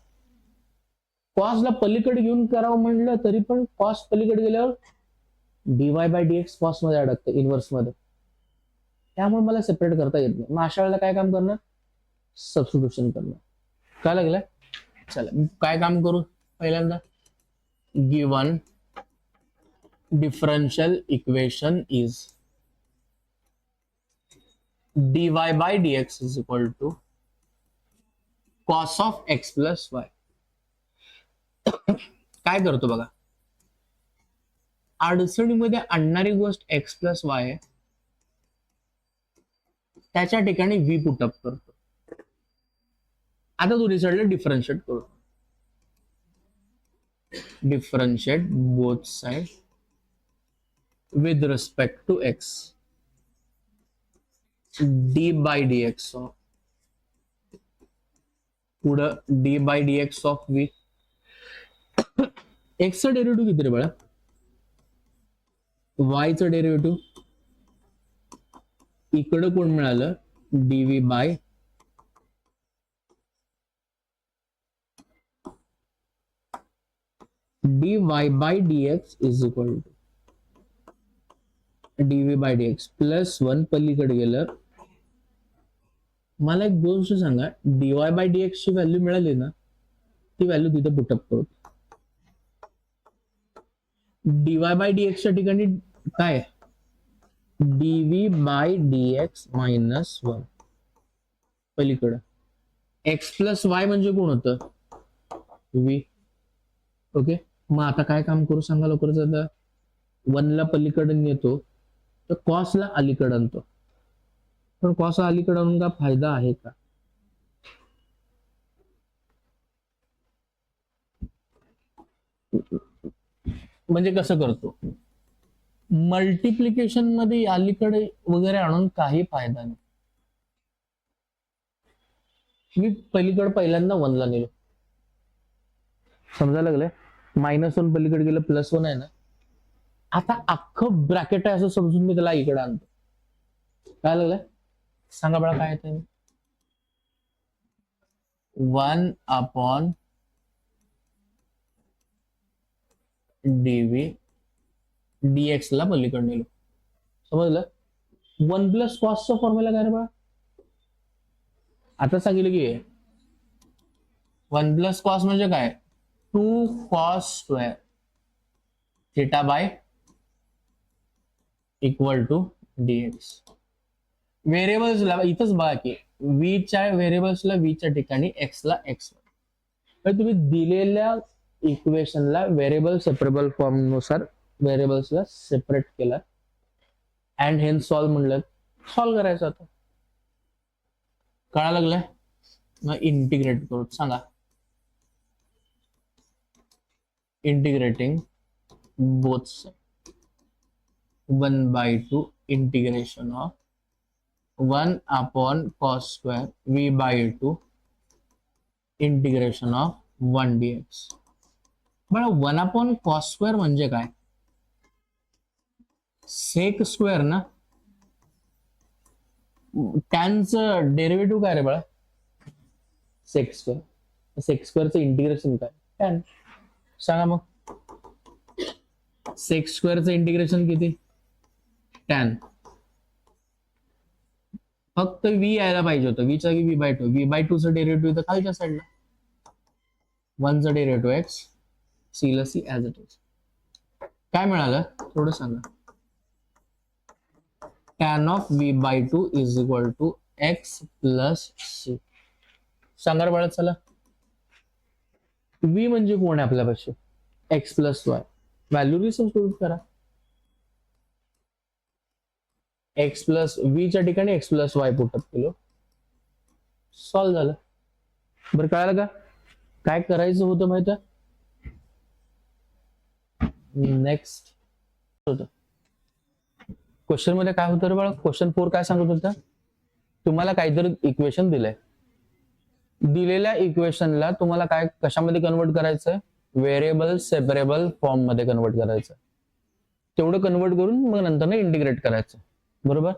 कॉसला पलीकडे घेऊन करावं म्हणलं तरी पण कॉस पलीकडे गेल्यावर डीवाय बाय डीएक्स कॉस मध्ये अडकतं इनवर्स मध्ये, त्यामुळे मला सेपरेट करता येत नाही. मग अशा वेळेला काय काम करणार, सबस्टिट्यूशन करणार. काय लागलंय, चला मी काय काम करू, पहिल्यांदा given differential equation is dy by dx is equal to cos of x plus y. काय करतो बघा, अडचणीमध्ये आणणारी गोष्ट x प्लस वाय आहे, त्याच्या ठिकाणी v पुटअप करतो. आता दोन्ही साईडला डिफरन्शिएट करू, differentiate both side with respect to x, d by dx of पुढं d by dx of v. x चा डेरिव्हेटिव्ह किती रे बाळा, y चा डेरिव्हेटिव्ह इकडं कोण मिळालं dv by dy by dx is equal to dv by dx plus 1 पलीकडे गेलं. मला एक गोष्ट सांगा, dy by dx ची व्हॅल्यू मिळाली ना, ती व्हॅल्यू तिथे पुटअप करू. dy by dx च्या ठिकाणी काय dv by dx मायनस 1 पलीकडं, x प्लस y म्हणजे कोण होतं v. ओके मग आता काय काम करू सांगा लवकरच, आता 1 ला पलीकडे येतो तर कॉस ला अलीकडे आणतो, पण कॉस अलीकडे आणून का फायदा आहे का, म्हणजे कसं करतो, मल्टिप्लिकेशन मध्ये अलीकडे वगैरे आणून काही फायदा नाही. मी पलीकडे पहिल्यांदा 1 ला नेलो, समजायला लागले, -1 पलीकडे गेलं +1 आहे ना. आता अख्खं ब्रॅकेट आहे असं समजून मी त्याला इकडे आणतो. काय लागलंय सांगा बळा काय येतं. 1 dv dx ला पलीकडे नेलो. समजलं. 1 + cosचा फॉर्म्युला काय रे बा. आता सांगितलं की 1 + cos म्हणजे काय 2 cos² θ = dx. व्हेरिएबल्सला इथंच बघा की व्हीच्या व्हेरिएबल्सला व्हीच्या ठिकाणी एक्सला एक्स. तुम्ही दिलेल्या इक्वेशनला व्हेरिएबल सेपरेबल फॉर्म नुसार व्हेरिएबल्सला सेपरेट केला अँड हेन्स सॉल्व म्हणलं. सॉल्व करायचं आता. कळा लागलंय. मग इंटिग्रेट करू सांगा. Integrating both side 1/2 integration of 1/cos² v/2 integration of 1 dx. बघा 1/cos² म्हणजे काय सेक स्क्वेअर ना. टॅनचं डेरिव्हेटिव्ह काय रे बाळा सेक स्क्वेअर. सेक स्क्वेअरचं इंटिग्रेशन काय टॅन. सांगा मग सेक स्क्वेअरचं इंटिग्रेशन किती टॅन. फक्त v यायला पाहिजे होतं. v चा v/2 v/2चं डेरिव्हेटिव्ह इथं खालच्या साईडला 1 चं डेरिव्हेटिव्ह x c ला c ॲज इट इज. काय मिळालं थोडं सांगा. tan of v/2 = x + c. सांगा बळा चला. v म्हणजे कोण आहे आपल्यापाशी x + y. व्हॅल्यू रिसबस्टिट्यूट करा. x + v च्या ठिकाणी x + y पुटअप केलं. सॉल्व झालं. बरं कळालं का काय करायचं होतं माहिती आहे. नेक्स्ट होतं क्वेश्चन मध्ये काय होतं रे बाळा. क्वेश्चन 4 काय सांगत होतं. तुम्हाला काहीतरी इक्वेशन दिलंय. दिलेल्या इक्वेशनला तुम्हाला काय कशामध्ये कन्वर्ट करायचंय व्हेरिएबल सेपरेबल फॉर्म मध्ये कन्वर्ट करायचं. तेवढं कन्वर्ट करून मग नंतर इंटिग्रेट करायचं. बरोबर.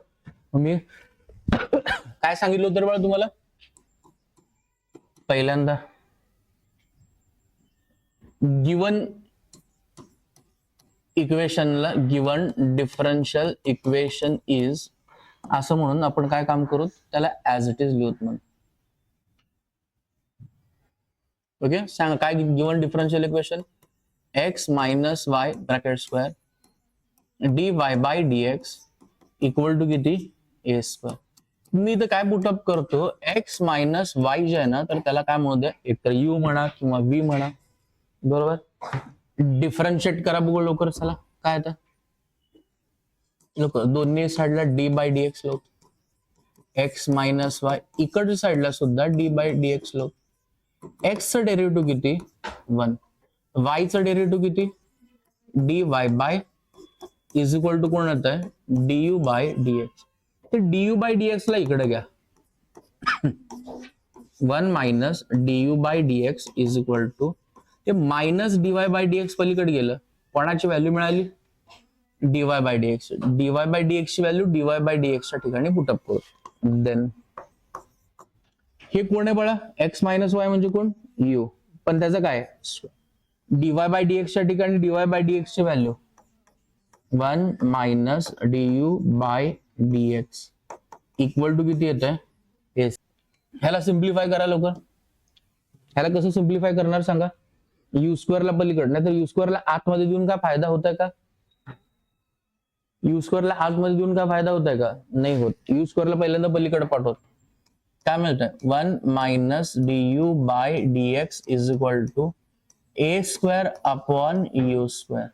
मी काय सांगितलं होतं बाळा तुम्हाला पहिल्यांदा गिवन इक्वेशनला गिवन डिफरन्शियल इक्वेशन इज असं म्हणून आपण काय काम करू त्याला ऍज इट इज लिहूत म्हणून. ओके सांगा काय given differential equation x - y bracket square dy/dx = किती a². मी इथं काय पुटअप करतो x - y जे आहे ना तर त्याला काय म्हणू द्या एकतर u म्हणा किंवा v म्हणा. बरोबर. डिफरन्शिएट करा बघू लवकर. चला काय आता लोक दोन्ही साईडला d/dx लोक x - y इकडच्या साईडला सुद्धा d/dx लोक. x चं डेरिव्हेटिव्ह किती 1 y चं डेरिव्हेटिव्ह किती dy/, = कोण येत आहे du/dx. ते du/dx ला इकडे घ्या. 1 - du/dx = ते -dy/dx पलीकडे गेलं. कोणाची व्हॅल्यू मिळाली dy/dx. dy/dx ची व्हॅल्यू dy/dx च्या ठिकाणी पुटअप करू. देन हे कोण आहे बाळा x - y म्हणजे कोण u. पण त्याचं काय dy/dx च्या ठिकाणी dy/dx ची व्हॅल्यू 1 - du/dx = किती येत आहे. ह्याला सिम्प्लिफाय करा लवकर. ह्याला कसं सिम्प्लिफाय करणार सांगा. u² ला पलीकडे नाही तर u² ला आतमध्ये देऊन काय फायदा होत आहे का. u² ला आतमध्ये देऊन काय फायदा होत आहे का नाही होत. u² ला पहिल्यांदा पलीकडे पाठवत काय मिळतंय 1 - du/dx = a² / u².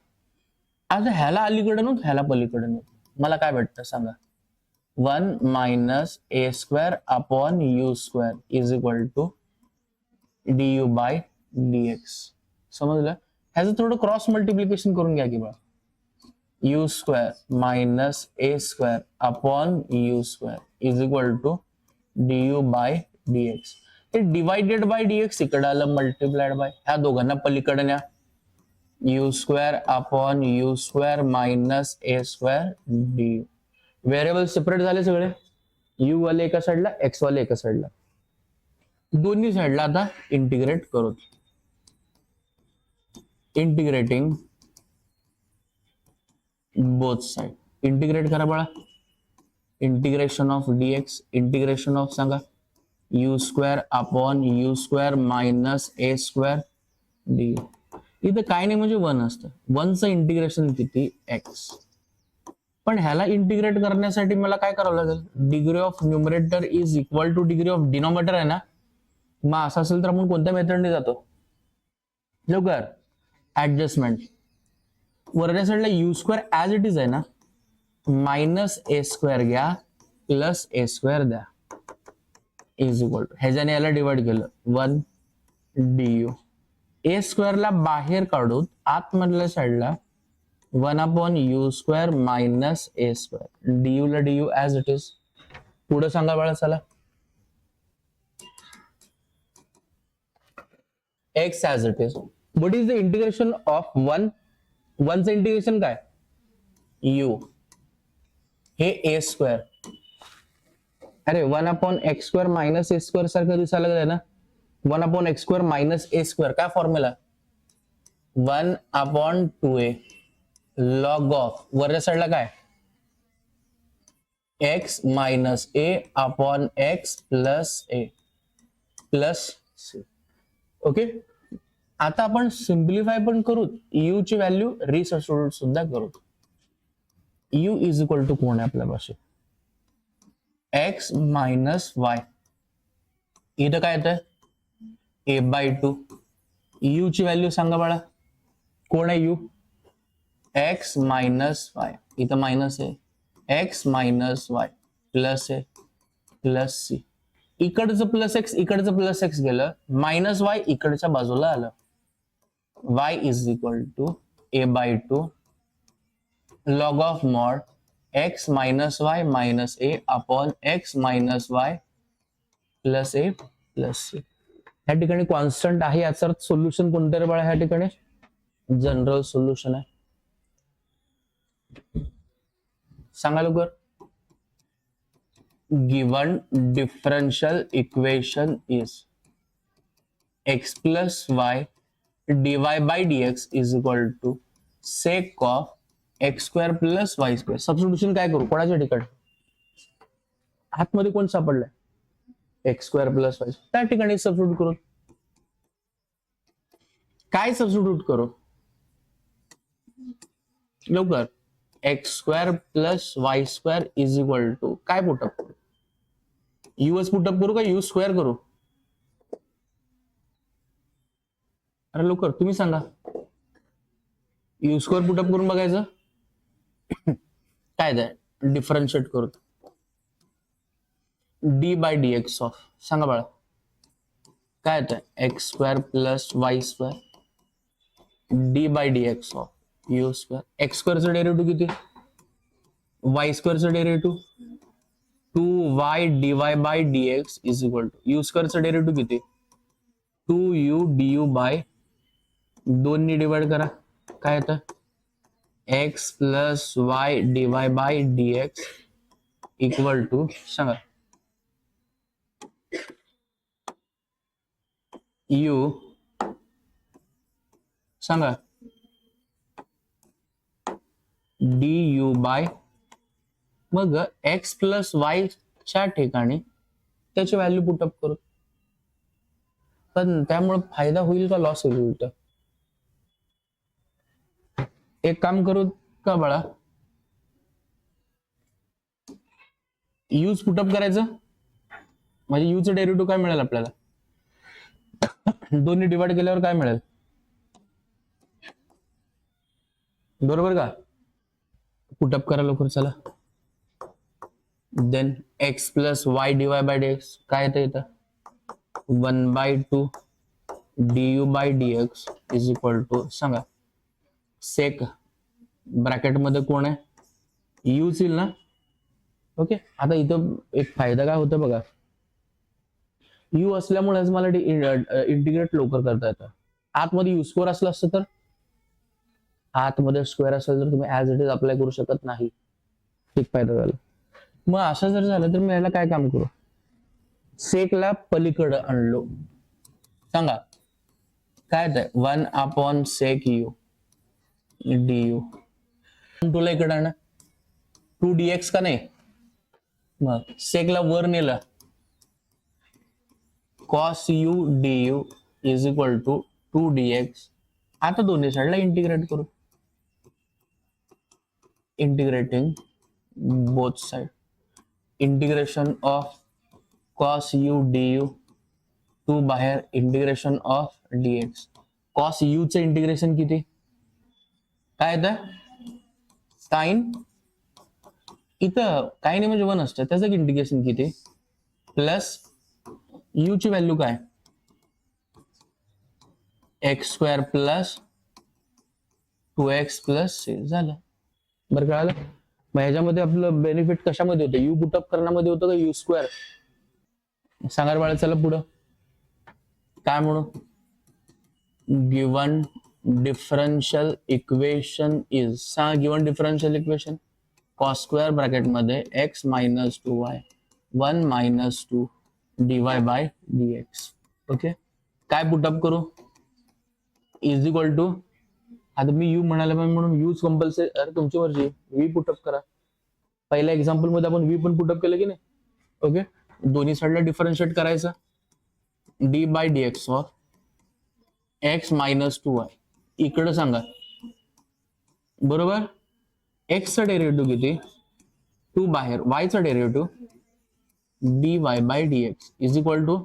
आता ह्याला अलीकडे नव्हतं ह्याला पलीकडे नव्हतं मला काय भेटतं सांगा 1 - a² / u² = du/dx. समजलं. ह्याचं थोडं क्रॉस मल्टिप्लिकेशन करून घ्या की बा u² - a² / u² = du/dx. हे डिवायडेड बाय dx इकडे आलं मल्टिप्लाइड बाय ह्या दोघांना पलीकडे न्या you square upon u square minus a square D. Variable separate झाले सगळे, यू वाले एका साईडला, एक्स वाले एका साईडला. दोन्ही साईडला आता इंटिग्रेट करू. Integrating both side. इंटिग्रेट करा बाळा. Integration of dx, integration of सांगा u square upon u square minus a square d. इथं काय नाही म्हणजे 1 असतं. 1चं इंटिग्रेशन किती, एक्स. पण ह्याला इंटिग्रेट करण्यासाठी मला काय करावं लागेल, degree of numerator is equal to degree of denominator आहे ना. मग असं असेल तर आपण कोणत्या मेथडने जातो, लवकर ऍडजस्टमेंट. वरच्या साईडला you square as it is आहे ना, मायनस ए स्क्वेअर घ्या प्लस ए स्क्वेअर द्या इज इक्वल टू, ह्याच्याने याला डिवाइड केलं 1 डी. ए स्क्वेअरला बाहेर काढून आतमधल्या साईडला 1 upon u square minus a square. Du ला डीयू ऍज इट इज. पुढे सांगा बाळा चला. X as it is. What is the integration of 1? 1चं इंटिग्रेशन काय, यू. हे ए स्क्वेअर. अरे 1 upon x square minus a square सारखं दिसायला लागलंय ना. 1 upon x square minus a square काय formula, 1 upon 2a log of वरच्या साईडला काय, x minus a upon x plus a plus C. Okay. आता आपण सिम्प्लिफाय पण करू, यू ची व्हॅल्यू रिसब्स्टिट्यूट सुद्धा करू. यू इज इक्वल टू कोण आहे आपल्यापाशी, एक्स मायनस वाय. इथं काय येतं, ए बाय 2. यू ची व्हॅल्यू सांगा बाळा, कोण आहे यू, एक्स मायनस वाय. इथं मायनस आहे, x minus y plus a plus c. इकडचं प्लस एक्स इकडचं प्लस एक्स गेलं, मायनस वाय इकडच्या बाजूला आलं. y is equal to a by 2 log of mod x minus y minus a upon x minus y plus a plus c. ह्या ठिकाणी constant आहे, याचा अर्थ सोल्युशन कोणतं रे बाळा, ह्या ठिकाणी जनरल सोल्युशन आहे. सांगा लवकर. Given differential equation is x plus y dy by dx is equal to sec of x square plus y square. Substitution काय करू, कोणाच्या ठिकाणी, आतमध्ये कोण सापडलंय, एक्स स्क्वेअर प्लस वाय. त्या ठिकाणी सबस्टिट्यूट करू. काय सबस्टिट्यूट करू लवकर, x square plus y square is equal to काय पुटअप करू, यूएस पुटअप करू का यू स्क्वेअर करू, अरे लवकर तुम्ही सांगा. यू स्क्वेअर पुटअप करून बघायचं काय द्या, डिफरन्शिएट करू. D by d x of सांगा बाळा काय येतं, x square plus y square d by d x of u square. X स्क्वेअरचं डेरिव्हेटिव्ह किती, वाय स्क्वेअरचं derivative 2y dy by dx is equal to u स्क्वेअरचं डेरिव्हेटिव्ह किती, 2u du बाय 2 ने डिवाइड करा काय येतं, x plus y dy by dx equal to सांगा u सांगा du बाय, मग x प्लस वाय च्या ठिकाणी त्याची व्हॅल्यू पुटअप करू. पण त्यामुळे फायदा होईल का लॉस होईल उलट, एक काम करू का बाळा, यूज पुटअप करायचं म्हणजे यूचं डेरिव्हेटिव्ह काय मिळेल आपल्याला, दोन्ही डिवाइड केल्यावर काय मिळेल बरोबर का. पुटअप करा लवकर चला. Then x plus y d y by d x काय येतं इथं 1/2 du by dx is equal to सांगा सेक ब्रॅकेट मध्ये कोण आहे यूज येईल ना. ओके. आता इथं एक फायदा काय होतं बघा, यू असल्यामुळेच मला इंटिग्रेट लवकर करता येतं. आतमध्ये यू स्क्वेअर असलं असतं तर आतमध्ये स्क्वेअर असेल तर तुम्ही ऍज इट इज अप्लाय करू शकत नाही. ठीक फायदा झाला. मग असं जर झालं तर मी याला काय काम करू, सेकला पलीकडे आणलो. सांगा काय ते 1 सेक यू du. टूला इकडे आणा, 2dx का नाही. मग सेकला वर नेलं, cos u du is equal to 2dx. आता दोन्ही साईडला इंटिग्रेट करू, integrating both side. Integration of cos u du, 2 बाहेर, integration of dx. cos u चं इंटिग्रेशन किती, काय येतं, साइन, इथं काही नाही म्हणजे 1 असतं, त्याचं इंटिग्रेशन किती, प्लस u ची व्हॅल्यू काय, x square plus 2x plus 6 झालं. बरं कळालं. मग ह्याच्यामध्ये आपलं बेनिफिट कशामध्ये होतं, यू पुटअप करण्यामध्ये होतं का यू स्क्वेअर. सांगा बाळा, चला पुढं काय म्हणू, गिवन डिफरन्शियल इक्वेशन इज. सांगा given differential equation, cos square bracket मध्ये x minus 2y 1 minus 2 dy by dx. Okay, काय पुटअप करू, इज इक्वल टू, आता मी यू म्हणाले म्हणून यूज कंपल्सरी, अरे तुमची मर्जी, व्ही पुटअप करा. पहिल्या एक्झाम्पल मध्ये आपण व्ही पण पुटअप केलं की नाही. ओके, दोन्ही साईडला डिफरन्शिएट करायचं, d by d x of x minus 2y. इकडं सांगा, बरोबर, एक्स चा डेरिव्हेटिव्ह किती, 2 बाहेर, y चा derivative dy by dx is equal to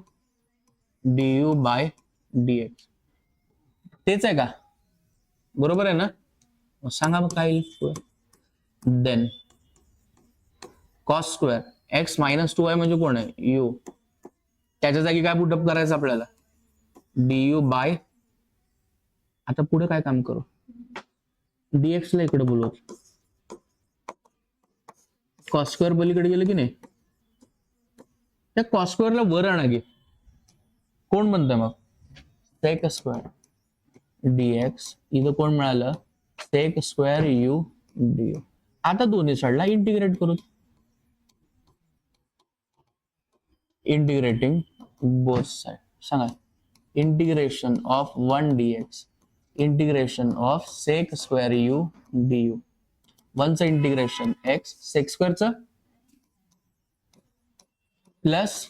du by dx. तेच आहे का, बरोबर आहे ना. सांगा मग काय येईल, then cos square x minus 2y म्हणजे कोण आहे, यू. त्याच्या जागी काय पुटअप करायचं आपल्याला, du बाय, आता पुढे काय काम करू, dx ला इकडे बोलू, कॉस स्क्वेअर पलीकडे गेलं की नाही, त्या कॉस स्क्वेअरला वर आणा की, कोण बनतंय मग, सेक स्क्वेअर dx. इथं कोण मिळालं, सेक स्क्वेअर u du. आता दोन्ही साईडला इंटिग्रेट करू, इंटिग्रेटिंग बोथ साइड. सांगा integration of 1 dx, integration of sec square u du. 1 चं इंटिग्रेशन x, सेक स्क्वेअरचं प्लस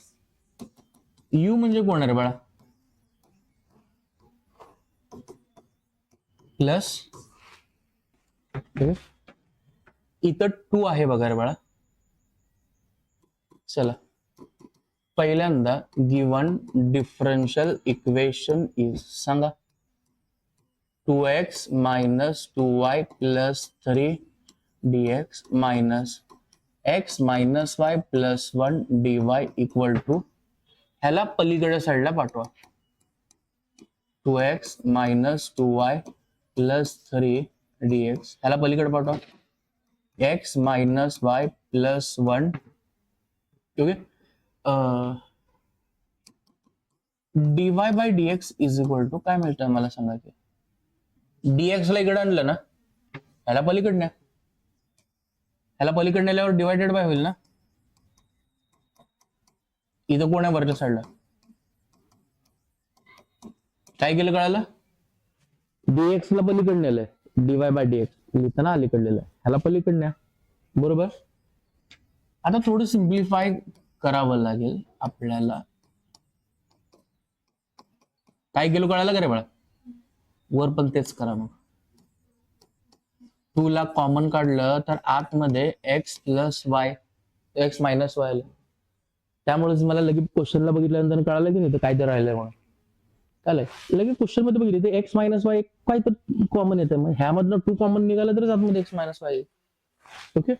u म्हणजे कोण आहे बाळा, प्लस इथं 2 आहे बघा रे बाळा. चला पहिल्यांदा गिवन डिफरन्शियल इक्वेशन इज, सांगा 2x minus 2y plus 3 dx minus x minus y plus 1 dy equal to, ह्याला पलीकडे साईडला पाठवा, 2x minus 2y plus 3 dx, ह्याला पलीकडे पाठवा, x minus y plus 1. Okay, dy by dx is equal to काय मिळतंय मला सांगा की, dx ला इकडे आणलं ना, ह्याला पलीकडे न्या, ह्याला पलीकडे नेल्यावर डिवायडेड बाय होईल ना. इथं कोण आहे वरच्या साईडला, काय केलं कळालं, dx ला पलीकडे नेलंय, dy बाय dx लिहिताना अलीकडलेलं आहे, ह्याला पलीकडे न्या, बरोबर. आता थोडं सिम्प्लिफाय करावं लागेल आपल्याला. काय केलं कळालं का रे बाळा, वर पण तेच करा. मग 2 ला कॉमन काढलं तर आतमध्ये x plus y, x minus Y आलं. त्यामुळेच मला लगेच क्वेश्चनला बघितल्यानंतर कळालं की नाही तर काय तर राहिलंय म्हणून, कळलंय लगेच क्वेश्चन मध्ये बघितलं एक्स मायनस वाय काय तर कॉमन येतं, मग ह्यामधनं 2 कॉमन निघालं तरच आतमध्ये एक्स मायनस वाय. ओके,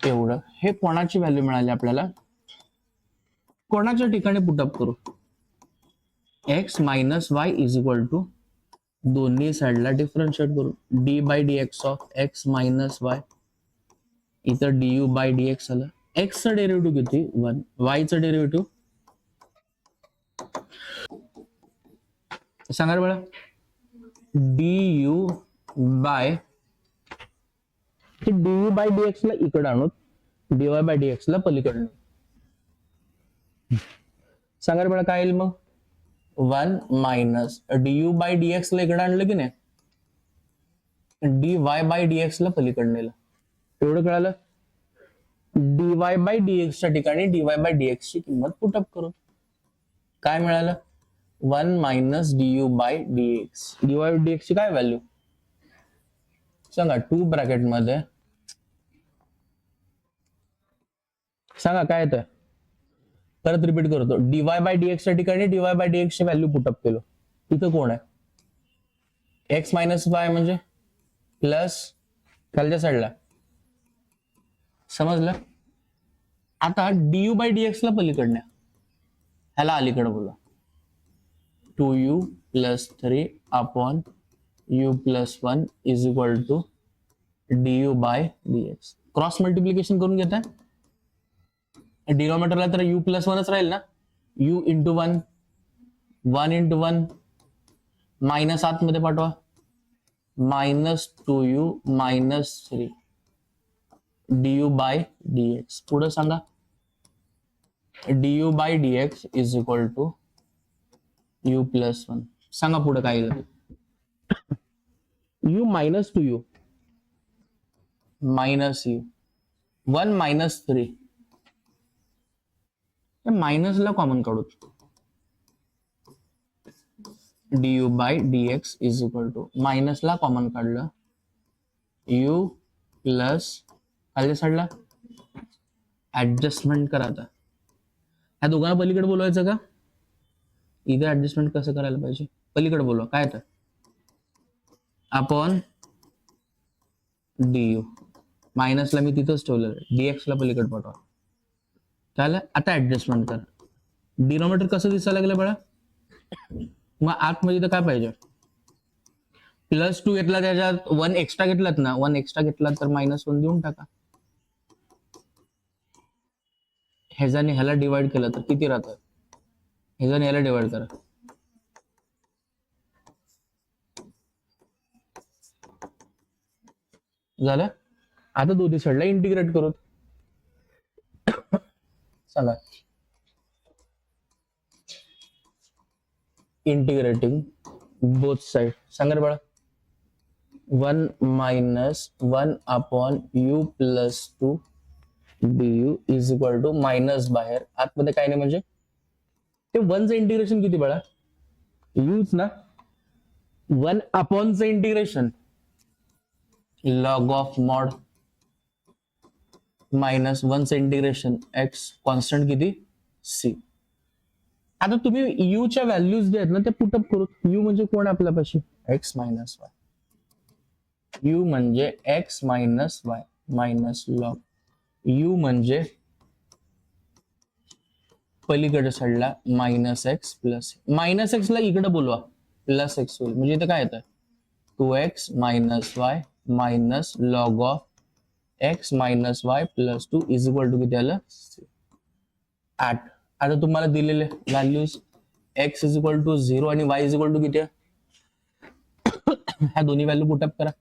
एवढं. हे कोणाची व्हॅल्यू मिळाली आपल्याला, कोणाच्या ठिकाणी पुटअप करू, x minus y is equal to, दोन्ही साईडला डिफरन्शिएट करू, d by d x of x minus y, इथं du बाय dx आलं. एक्स चा डेरिव्हेटिव्ह किती, 1, वाय चा डेरिव्हेटिव्ह सांगा बघा, du by d by dx ला इकडे आणू, डीवाय बाय डीएक्स ला पलीकडे. सांगा रे मला काय येईल मग, 1 मायनस डीयू बाय डीएक्स ला इकडे आणलं की नाही, डी वाय बाय डीएक्स ला पलीकडे नेलं. एवढं कळालं. डीवाय बाय डीएक्सच्या ठिकाणी डीवाय बाय डीएक्स ची किंमत पुटअप करू. काय मिळालं, 1 minus du by dx. Dy dx ची काय व्हॅल्यू सांगा, 2 ब्रॅकेट मध्ये सांगा काय येतं. परत रिपीट करतो, डीवाय बाय डीएक्स च्या ठिकाणी डीवाय बाय डीएक्स ची व्हॅल्यू पुटअप केलो. इथं कोण आहे, एक्स मायनस वाय म्हणजे प्लस खालच्या साईडला. समजलं. आता डीयू बाय डीएक्स ला पलीकडण्या, ह्याला अलीकडे बोला, 2u plus 3 upon u plus 1 is equal to du by dx. Cross multiplication करून घेताय, डिनॉमिनेटरला तर u प्लस 1च राहील ना, u इंटू 1, 1 इंटू 1, मायनस आतमध्ये पाठवा, minus 2u minus 3 du by dx. पुढे सांगा, du by dx is equal to u plus 1. सांगा पुढे काय येईल, u minus 2u minus u, 1 minus 3, minus ला कॉमन काढू, du by dx is equal to, minus ला कॉमन काढलं, u प्लस खालच्या साईडला ऍडजस्टमेंट करा. आता ह्या दोघांना पलीकडे बोलवायचं का, इथे ऍडजस्टमेंट कसं करायला पाहिजे, पलीकडे बोलवा. काय तर अपॉन डीयू, मायनसला मी तिथंच ठेवलं, डीएक्स ला पलीकडे पाठवा. त्याला आता ऍडजस्टमेंट करा. डिनॉमिनेटर कसं दिसायला लागलं बळा, मग आतमध्ये तर काय पाहिजे, प्लस 2 घेतला, त्याच्यात 1 एक्स्ट्रा घेतलात ना, 1 एक्स्ट्रा घेतला तर मायनस 1 देऊन टाका. ह्याच्याने ह्याला डिवाइड केलं तर किती राहतं, ह्याच्याने ह्याला डिवाइड करा, झालं. आता दोन्ही साईडला इंटिग्रेट करू. सांगा, इंटिग्रेटिंग बोथ साइड. सांगा बाळा, 1 minus 1 upon u plus 2 du is equal to minus बाहेर आतमध्ये काय नाही म्हणजे ते 1चं इंटिग्रेशन किती बाळा, यूच ना, 1 अपॉनचं integration log of mod minus 1चं इंटिग्रेशन x कॉन्स्टंट किती c. आता तुम्ही u च्या व्हॅल्यूज जे आहेत ना ते पुटअप करू. u म्हणजे कोण आपल्यापाशी, x मायनस y, u म्हणजे x minus y minus log, u म्हणजे पलीकडे साईडला minus x plus, minus x ला इकडे बोलवा, प्लस एक्स होईल. म्हणजे इथं काय येतं, 2x minus y minus log of x minus y plus 2 is equal to किती आलं 8. आता तुम्हाला दिलेले values x is equal to 0 आणि y इज इक्वल टू किती आहे, ह्या दोन्ही व्हॅल्यू पुटअप करा.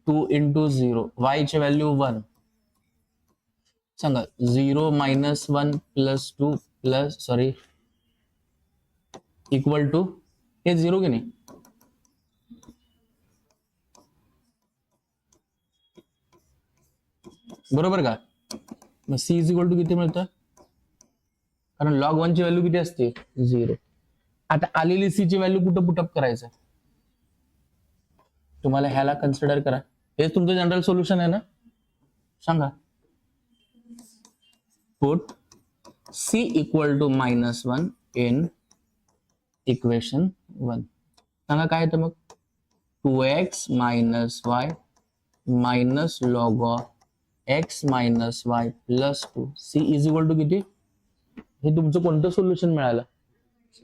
2 इंटू 0, y ची व्हॅल्यू 1, सांगा 0 minus 1 plus 2 plus sorry equal to हे 0 की नाही, बरोबर का. मग c इज इक्वल टू किती मिळतं, कारण लॉग 1 ची व्हॅल्यू किती असते 0. आता आलेली c ची व्हॅल्यू कुठं पुटअप करायचं, तुम्हाला ह्याला कन्सिडर करा. हे तुमचं जनरल सोल्युशन आहे ना, सांगा. Put c equal to -1 in equation 1. सांगा काय येतं मग, 2x minus y minus log of x minus y plus 2 c is equal to किती. हे तुमचं कोणतं सोल्युशन मिळालं,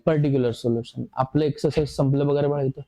पर्टिक्युलर सोल्युशन. आपलं एक्सरसाइज संपलं वगैरे बघा इथं.